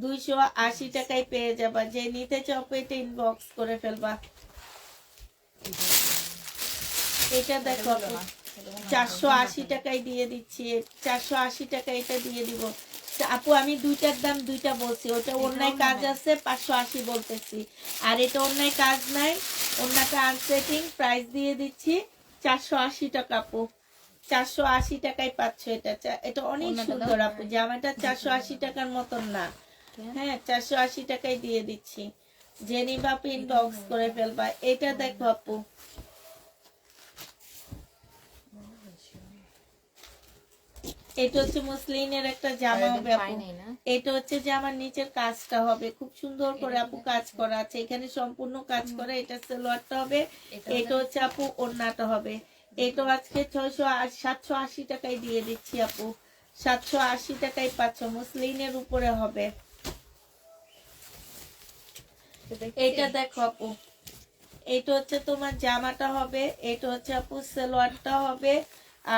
280 টাকায় পেয়ে যাবা। যে নিতে চাও আপু এটা ইনবক্স করে ফেলবা। এটা দেখো আপু 480 টাকায় দিয়ে দিচ্ছি, 480 টাকা এটা দিয়ে দিব আপু। আমি দুইটার দাম দুইটা বলছি, ওটা অন্যায় কাজ আছে 580 বলতেছি, আর এটা অন্যায় কাজ নাই, অন্যটা আনসেটিং। প্রাইস দিয়ে দিচ্ছি 480 টাকা আপু, 480 টাকায় পাচ্ছ। এটা এটা অনেক সুন্দর আপু, জামাটা 480 টাকার মতন না। হ্যাঁ, 480 টাকায় দিয়ে দিচ্ছি। যে নিবা আপু ইনবক্স করে ফেলবা। এটা দেখো আপু, এটা হচ্ছে মুসলিনের একটা জামা হবে আপু, এটা হচ্ছে জামার নিচের কাজটা হবে, খুব সুন্দর করে আপু কাজ করা আছে, এখানে সম্পূর্ণ কাজ করা। এটা সালোয়ারটা হবে, এটা হচ্ছে আপু ওড়নাটা হবে। এটা আজকে 780 টাকায় দিয়ে দিচ্ছি আপু, 780 টাকায় পাচ্ছ। মুসলিনের উপরে হবে। এটা দেখো আপু, এটা হচ্ছে তোমার জামাটা হবে, এটা হচ্ছে আপু সালোয়ারটা হবে,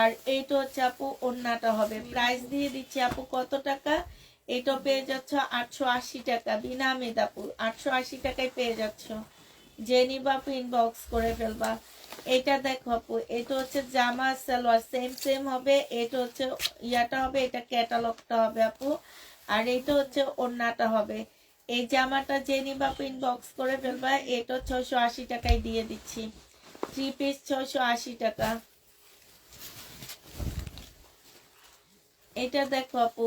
আর এইটা হচ্ছে আপু ওড়নাটা হবে। প্রাইস দিয়ে দিচ্ছি আপু কত টাকা? এটা পেয়ে যাচ্ছ 880 টাকা। বিনা আমেদ আপু 880 টাকায় পেয়ে যাচ্ছ। যে নিবা আপু ইনবক্স করে ফেলবা। এটা দেখো আপু, এটা হচ্ছে জামা সালোয়ার সেম সেম হবে, এটা হচ্ছে ইয়াটা হবে, এটা ক্যাটালগটা হবে আপু, আর এটা হচ্ছে ওড়নাটা হবে। এই জামাটা যে নিবা আপু ইনবক্স করে ফেলবা। এটা 680 টাকায় দিয়ে দিচ্ছি। 3 পিস 680 টাকা। এটা দেখো আপু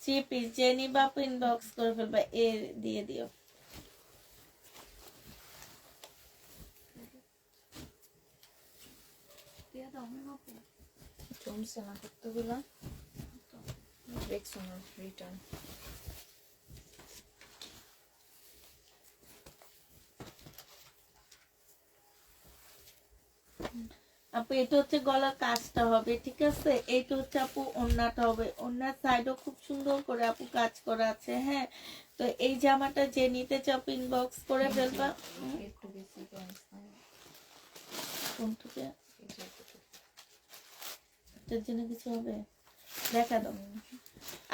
3 পিস, যে নিবা আপু ইনবক্স করে ফেলবা, এ দিয়ে দিও। জমছে না কতগুলা, দেখছো না রিটার্ন। আপু এটা হচ্ছে গলার কাজটা হবে, ঠিক আছে? এইটা হচ্ছে আপু ওড়নাটা হবে, ওড়নার সাইডও খুব সুন্দর করে আপু কাজ করা আছে। হ্যাঁ, তো এই জামাটা যে নিতে চাও ইনবক্স করে ফেলবা। একটু বেশি কোনটুকে এটার জন্য কিছু হবে দেখা দাও।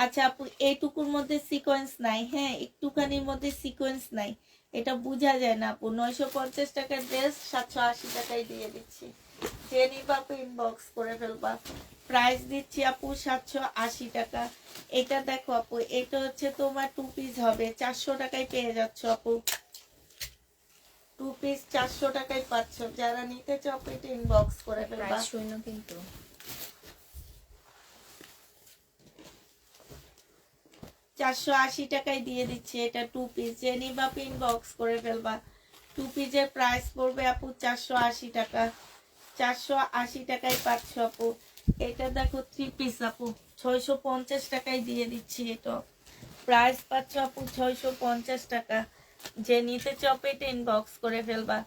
আচ্ছা আপু এইটুকুর মধ্যে সিকোয়েন্স নাই, হ্যাঁ একটুখানির মধ্যে সিকোয়েন্স নাই, এটা বোঝা যায় না আপু। 950 টাকার ড্রেস 780 টাকায় দিয়ে দিচ্ছি, যে নিবা আপু ইনবক্স করে ফেলবা। প্রাইস দিচ্ছি আপু 780 টাকা। এটা দেখো আপু, এটা হচ্ছে তোমার 2 পিস হবে, 400 টাকায় পেয়ে যাচ্ছ আপু। 2 পিস 400 টাকায় পাচ্ছ, যারা নিতে চাও আপু এটা ইনবক্স করে ফেলবা। প্রাইস শূন্য কিন্তু 480 টাকায় দিয়ে দিচ্ছি এটা 2 পিস, যে নিবা ইনবক্স করে ফেলবা। 2 পিসের প্রাইস পড়বে আপু 480 টাকা। 480 টাকায় পাচ্ছ আপু। এটা দেখো 3 পিস আপু 650 টাকায় দিয়ে দিচ্ছি, এটা প্রাইস পাচ্ছ আপু 650 টাকা। যে নিতে চাও এটা ইনবক্স করে ফেলবা।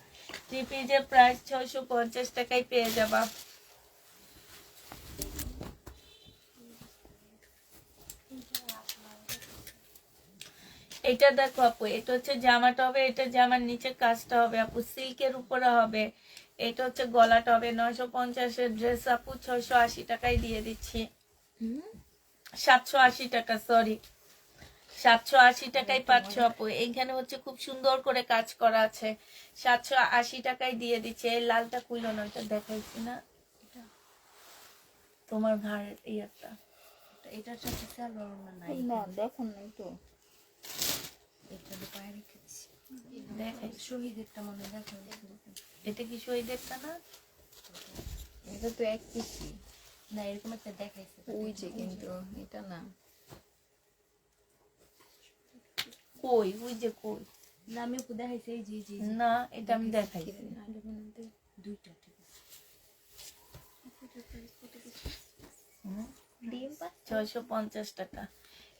3 পিসের প্রাইস 650 টাকায় পেয়ে যাবা। এটা দেখো আপু, এটা হচ্ছে জামাটা হবে, এটা জামার নিচে কাজটা হবে আপু, সিল্কের উপরে হবে। এটা হচ্ছে গলাটা হবে। 950 এর ড্রেস আপু 680 টাকায় দিয়ে দিচ্ছি। 780 টাকা, সরি 780 টাকায় পাচ্ছ আপু। এইখানে হচ্ছে খুব সুন্দর করে কাজ করা আছে, 780 টাকায় দিয়ে দিচ্ছে। এই লালটা খুললো না, ওইটা দেখাইছি না তোমার ঘাড়ের ইয়ারটা, এটার সাথে সালোয়ার ওড়না নাই, না দেখুন নাই তো, এটা পায়ে রেখেছি। দেখাই। শহীদেরটা মনে দেখো, এটা কি শহীদেরটা না? এটা তো এক পিসই না এরকম একটা দেখাইছে, ওই যে, কিন্তু এটা না। কই ওই যে কই, না আমি ওকে দেখাইছি, এই যে এই যে না এটা আমি দেখাইছি। দুইটা ঠিক আছে। 650 টাকা।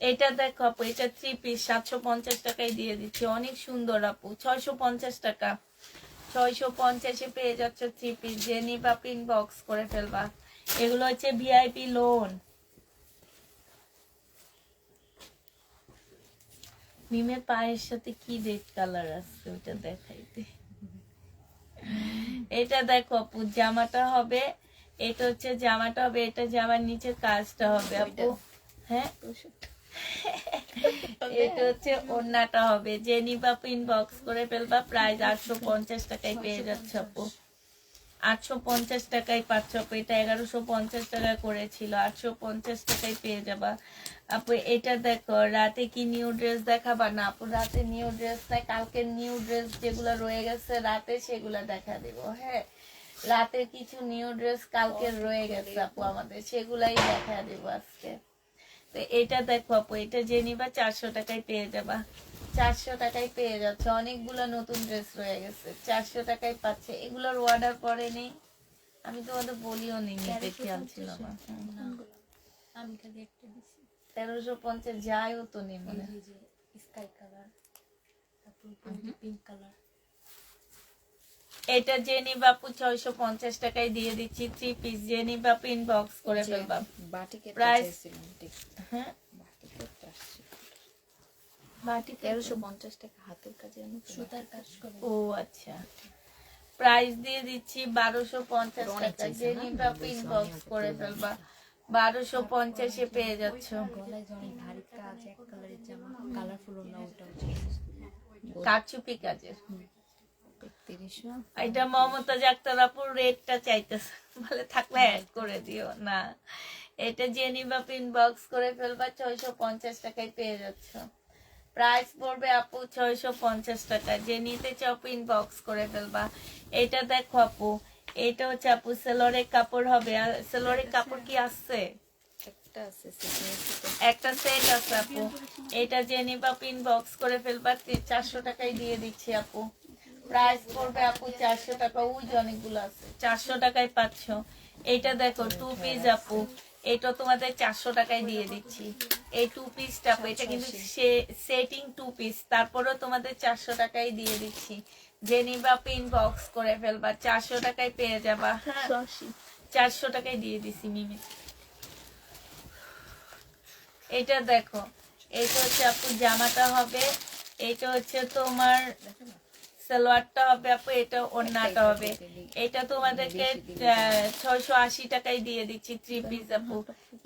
এটা দেখো আপু, এটা 3 পিস 750 টাকায় দিয়ে দিচ্ছি, অনেক সুন্দর আপু। 650 টাকা, 650-এ পেয়ে যাচ্ছ 3 পিস, যে নিবা ইনবক্স করে ফেলবা। এগুলো হচ্ছে ভিআইপি লোন। মিমের পায়ের সাথে কি রেড কালার আছে ওটা দেখাইতে। এটা দেখো আপু, জামাটা হবে, এটা হচ্ছে জামাটা হবে, এটা জামার নিচে কাজটা হবে আপু। হ্যাঁ এটা হচ্ছে ওড়নাটা হবে, যে নিবা ইনবক্স করে ফেলবা। প্রাইস 850 টাকায় পেয়ে যাচ্ছে আপু। 850 টাকায় পাচ্ছ আপু। এটা 1150 টাকা করেছিল, 850 টাকায় পেয়ে যাবা আপু। এটা দেখো, রাতে কি নিউ ড্রেস দেখাবা? না আপু, রাতে নিউ ড্রেস নাই, কালকে নিউ ড্রেস যেগুলো রয়ে গেছে রাতে সেগুলো দেখা দিব। হ্যাঁ, রাতে কিছু নিউ ড্রেস কালকে রয়ে গেছে আপু আমাদের, সেগুলাই দেখা দিব আজকে। তো এটা দেখো আপু, এটা যে নিবা 400 টাকায় পেয়ে যাবা। 400 টাকায় পেয়ে যাচ্ছে, অনেকগুলো নতুন ড্রেস রয়ে গেছে, 400 টাকায় পাচ্ছে। এগুলোর অর্ডার পরে নেই, আমি তোমাদের বলিও নি, নিতে খেয়াল ছিল না। আমি খালি একটা দিছি, 1350 যাইও তো নেই মনে হয়। এই যে স্কাই কালার, তারপর পিঙ্ক কালার। এটা যে নিবা আপু 650 টাকায় দিয়ে দিচ্ছি, 3 পিস, যে নিবা ইনবক্স করে ফেলবা। বাটিকে প্রাইস চাইছিলাম ঠিক, হ্যাঁ বাটিকে আসছে বাটি 1350 টাকা, হাতের কাজে আমি সুতার কাজ করে। ও আচ্ছা, প্রাইস দিয়ে দিচ্ছি 1250 টাকা, যে নিবা ইনবক্স করে ফেলবা। 1250-এ পেয়ে যাচ্ছ। গলায় যে অনেক ভারী কাজ, এক কালারের জামা, কালারফুল ওড়না, ওটা কারচুপি কাজের। 3100 এটা মমতাজ আক্তার আপুর রেটটা চাইতেছে, বলে থাকলে অ্যাড করে দিও না। এটা যে নিবা ইনবক্স করে ফেলবা, 650 টাকায় পেয়ে যাচ্ছ। প্রাইস পড়বে আপু 650 টাকা। যে নিতে চাও ইনবক্স করে ফেলবা। এটা দেখো আপু, এটা হচ্ছে আপু সেলরের কাপড় হবে। আর সেলরের কাপড় কি আছে? একটা আছে সেটা একটা সেট আছে আপু। এটা যে নিবা ইনবক্স করে ফেলবা। 400 টাকায় দিয়ে দিচ্ছি আপু। প্রাইস পড়বে আপু 400 টাকা। ওই যে অনেকগুলো আছে, 400 টাকায় পাচ্ছ। এটা দেখো 2 পিস আপু, এটা তোমাদের 400 টাকায় দিয়ে দিচ্ছি। এই 2 পিসটা আপু, এটা কিন্তু সেটিং 2 পিস, তারপরেও তোমাদের 400 টাকায় দিয়ে দিচ্ছি। যে নিবা ইনবক্স করে ফেলবা, 400 টাকায় পেয়ে যাবা। হ্যাঁ 400 টাকায় দিয়ে দিছি মিমি। এটা দেখো, এটা হচ্ছে আপু জামাটা হবে, এটা হচ্ছে তোমার সালোয়ারটা হবে আপু, এটা ওড়নাটা হবে। এটা তোমাদেরকে 680 টাকায় দিয়ে দিচ্ছি 3 পিস আপু।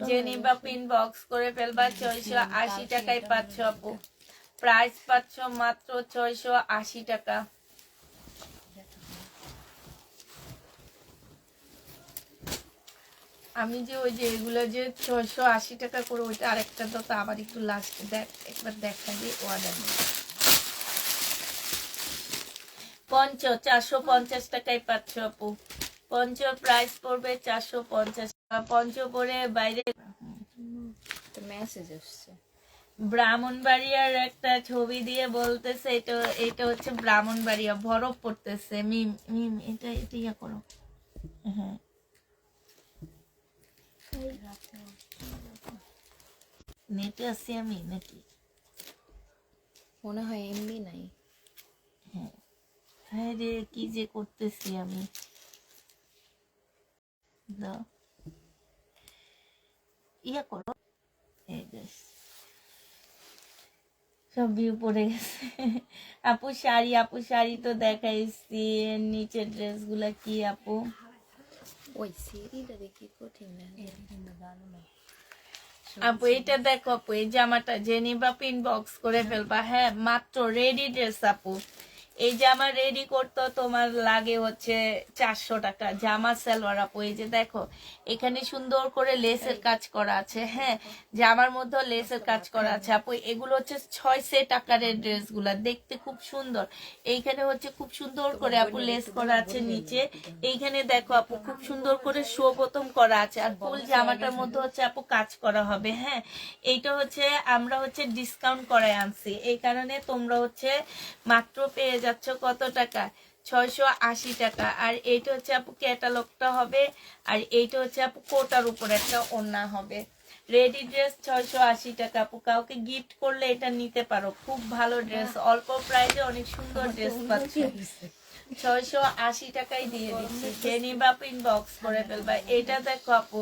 যে নিবা ইনবক্স করে ফেলবা, 680 টাকায় পাচ্ছ আপু। প্রাইস পাচ্ছ মাত্র 680 টাকা। আমি যে ওই যে এগুলো যে 680 টাকা করে, ওইটা আরেকটা তো আবার একটু লাস্টে দেখ, একবার দেখা দিই অর্ডার। পঞ্চ 450 টাকায় পাচ্ছ আপু। পঞ্চ প্রাইস পড়বে 450 টাকা। পঞ্চ পরে বাইরে তো মেসেজ আসছে। ব্রাহ্মণবাড়িয়ার একটা ছবি দিয়ে বলতেছে এটা, এটা হচ্ছে ব্রাহ্মণবাড়িয়া, বরফ পড়তেছে। মিম মিম এটা এটা ইয়া করো। হ্যাঁ নেটে আছি আমি নাকি? মনে হয় এমবি নাই। হ্যাঁ রে, কি যে করতেছি আমি। দাও ইয়া করো। এই দেখ, সব ভিউ পড়ে গেছে। আপু শাড়ি, আপু শাড়ি তো দেখাইছি। নিচের ড্রেস গুলা কি আপু? ওই সিঁড়িটা দেখি কঠিন না। আপু এটা দেখো আপু, এই জামাটা যে নিবা ইনবক্স করে ফেলবা। হ্যাঁ মাত্র রেডি ড্রেস আপু। এই জামা রেডি করতে তোমার লাগে হচ্ছে 400 টাকা। জামা সালোয়ার আপু, এই যে দেখো এখানে সুন্দর করে লেসের কাজ করা আছে। হ্যাঁ জামার মধ্যে লেসের কাজ করা আছে আপু। এগুলো হচ্ছে 6 সেট আকারের ড্রেস গুলা, দেখতে খুব সুন্দর। এইখানে হচ্ছে খুব সুন্দর করে আপু লেস করা আছে নিচে। এইখানে দেখো আপু খুব সুন্দর করে শো বোতাম করা আছে। আর ফুল জামাটার মধ্যে হচ্ছে আপু কাজ করা হবে। হ্যাঁ এইটা হচ্ছে আমরা হচ্ছে ডিসকাউন্ট করায় আনছি, এই কারণে তোমরা হচ্ছে মাত্র পেয়ে যাচ্ছ কত টাকা? 680 টাকা। আর এইটা হচ্ছে আপু ক্যাটালগটা হবে। আর এইটা হচ্ছে আপু কোটার উপর একটা ওড়না হবে। রেডি ড্রেস 680 টাকা আপু। কাউকে গিফট করলে এটা নিতে পারো, খুব ভালো ড্রেস, অল্প প্রাইসে অনেক সুন্দর ড্রেস পাচ্ছে। 680 টাকায় দিয়ে দিচ্ছি। যে নিবা ইনবক্স করে ফেলবা। এটা দেখো আপু,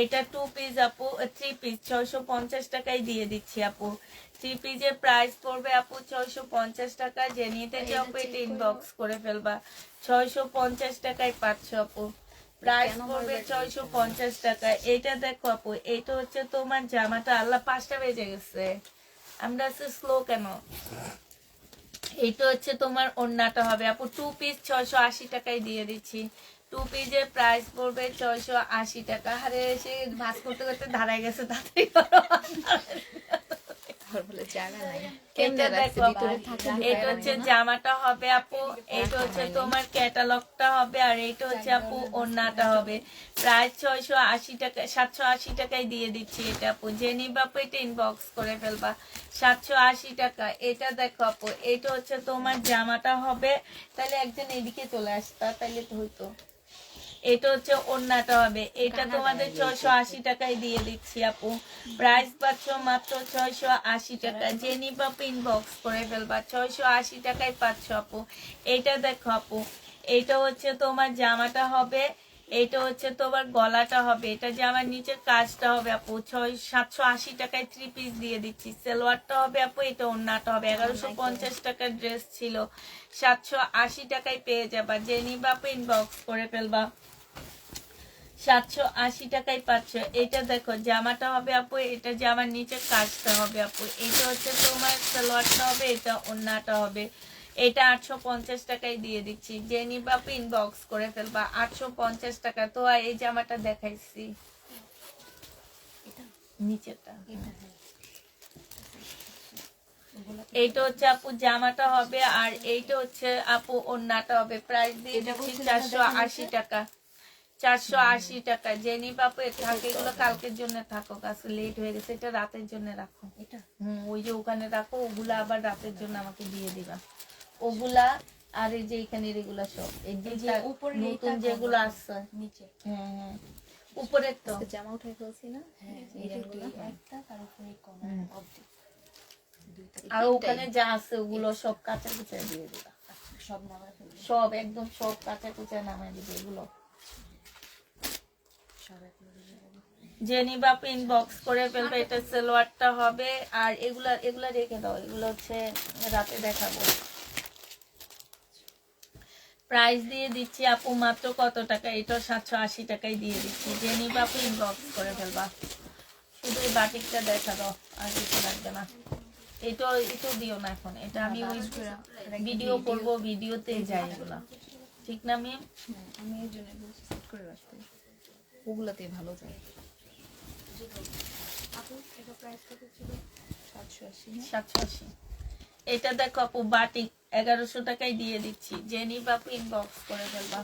এটা 2 পিস আপু, 3 পিস 650 টাকায় দিয়ে দিচ্ছি আপু। 3 পিসের প্রাইস পড়বে আপু 650 টাকা। যে নিতে চাও এটা ইনবক্স করে ফেলবা। 650 টাকায় পাচ্ছ আপু। প্রাইস পড়বে 650 টাকা। এটা দেখো আপু, এটা হচ্ছে তোমার জামাটা। আল্লাহ 5টা বেজে গেছে, আমরা স্লো কেন? এটা হচ্ছে তোমার ওড়নাটা হবে আপু। 2 পিস 680 টাকায় দিয়ে দিচ্ছি। 2 পিসের প্রাইস পড়বে 680 টাকা। আরে সে ভাজ করতে করতে ধারায় গেছে, তাড়াতাড়ি করো। এটা দেখো আপু, এটা হচ্ছে জামাটা হবে আপু। এটা হচ্ছে তোমার ক্যাটালগটা হবে। আর এটা হচ্ছে আপু ওড়নাটা হবে। প্রাইস 680 টাকা, 780 টাকায় দিয়ে দিচ্ছি এটা আপু। যে নিবা আপু এটা ইনবক্স করে ফেলবা। 780 টাকা। এটা দেখো আপু, এটা হচ্ছে তোমার জামাটা হবে। তাহলে একজন এদিকে চলে আসতা, তাইলে তো হইতো। এটা হচ্ছে ওড়নাটা হবে। এটা তোমাদের 680 টাকায় দিয়ে দিচ্ছি আপু। প্রাইস পাচ্ছ মাত্র 680 টাকা। যে নিবা ইনবক্স করে ফেলবা। 680 টাকায় পাচ্ছ আপু। এটা দেখো আপু, এটা হচ্ছে তোমার জামাটা হবে। এটা হচ্ছে তোমার গলাটা হবে। এটা জামার নিচের কাজটা হবে আপু। 780 টাকায় 3 পিস দিয়ে দিচ্ছি। সালোয়ারটা হবে আপু, এটা ওড়নাটা হবে। 1150 টাকার ড্রেস ছিল, 780 টাকায় পেয়ে যাবা। যে নিবা আপু ইনবক্স করে ফেলবা। 780 টাকায় পাচ্ছ। এটা দেখো জামাটা হবে আপু, এটা জামার নিচে কাজটা হবে আপু। এটা হচ্ছে তোমার সালোয়ারটা হবে, এটা ওড়নাটা হবে। এটা 850 টাকায় দিয়ে দিচ্ছি। যে নিবা আপু ইনবক্স করে ফেলবা। 850 টাকা। তো এই জামাটা দেখাইছি নিচেটা, এইটা হচ্ছে আপু জামাটা হবে, আর এইটা হচ্ছে আপু ওড়নাটা হবে। প্রাইস দিয়ে দিচ্ছি 480 টাকা। 480 টাকা। জেনি বাপু থাকে এগুলো কালকের জন্য থাকো, কাছে লেট হয়ে গেছে, এটা রাতের জন্য রাখো। এটা ওই যে ওখানে রাখো, ওগুলা আবার রাতের জন্য আমাকে দিয়ে দিবা ওগুলা। আর এই যে এখানে এগুলা সব এই যে উপরে নতুন যেগুলো আছে নিচে হ্যাঁ উপরের তো জামা উঠাই ফেলছি না, হ্যাঁ এই ডিজাইনগুলো। একটা তার উপরে কম অবধি আর ওখানে যা আছে ওগুলো সব কাঁচা কুচা দিয়ে দিবা, সব নামায় ফেলবে সব একদম সব কাঁচা কুচা নামাই দিবে এগুলো। সব একবারে দিয়ে দেবো। জেনি বাপ ইনবক্স করে ফেলবে। এটা সালোয়ারটা হবে, আর এগুলা রেখে দাও, এগুলো হচ্ছে রাতে দেখাবো। প্রাইস দিয়ে দিচ্ছি আপু মাত্র কত টাকা, এটা 780 টাকায় দিয়ে দিচ্ছি। জেনি বাপ ইনবক্স করে ফেলবা। শুধু এই বাটিকটা দেখা দাও, আর কিছু লাগবে না। এটা দিও না এখন, এটা আমি ওই ভিডিও করবো, ভিডিওতে যাই এগুলা, ঠিক না ম্যাম? আমি এর জন্য বলছি সেট করে রাখতে, ওগুলাতে ভালো যায়। আপু এটা প্রাইস কত ছিল? 780 780। এটা দেখো আপু বাটিক 1100 টাকায় দিয়ে দিচ্ছি। জেনি বাপু ইনবক্স করে ফেলবা।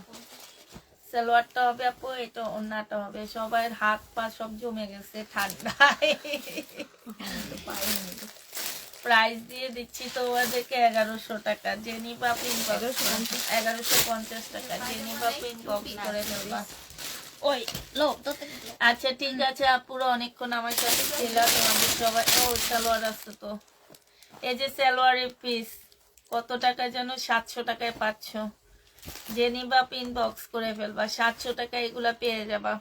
সালোয়ারটা হবে আপু, এটা ওড়নাটা হবে। সবাই হাত পা সব জমে গেছে ঠান্ডায়। প্রাইস দিয়ে দিচ্ছি তোমাদেরকে 1100 টাকা। জেনি বাপু ইনবক্স 1150 টাকা। জেনি বাপু ইনবক্স করে ফেলবা। ওই লো আচ্ছা ঠিক আছে আপুরা, অনেকক্ষণ আমার সাথে ছিল। তোমাদের সবাই ও সালোয়ার আছে তো, এই যে সালোয়ারের পিস কত টাকা যেন 700 টাকায় পাচ্ছ। জেনি বাপ ইনবক্স করে ফেলবা, 700 টাকা এগুলা পেয়ে যাবা।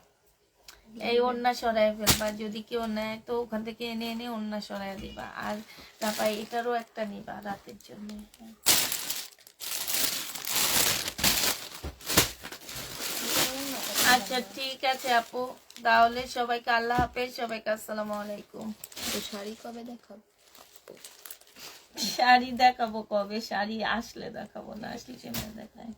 এই ওড়না সরাই ফেলবা, যদি কেউ নেয় তো ওখান থেকে এনে এনে ওড়না সরাই দিবা। আর তারপর এটারও একটা নিবা রাতের জন্য। আচ্ছা ঠিক আছে আপু, তাহলে সবাইকে আল্লাহ হাফেজ, সবাইকে আসসালামু আলাইকুম। তো শাড়ি কবে দেখাবো? শাড়ি দেখাবো কবে, শাড়ি আসলে দেখাবো, না আসলে কেমন দেখায়।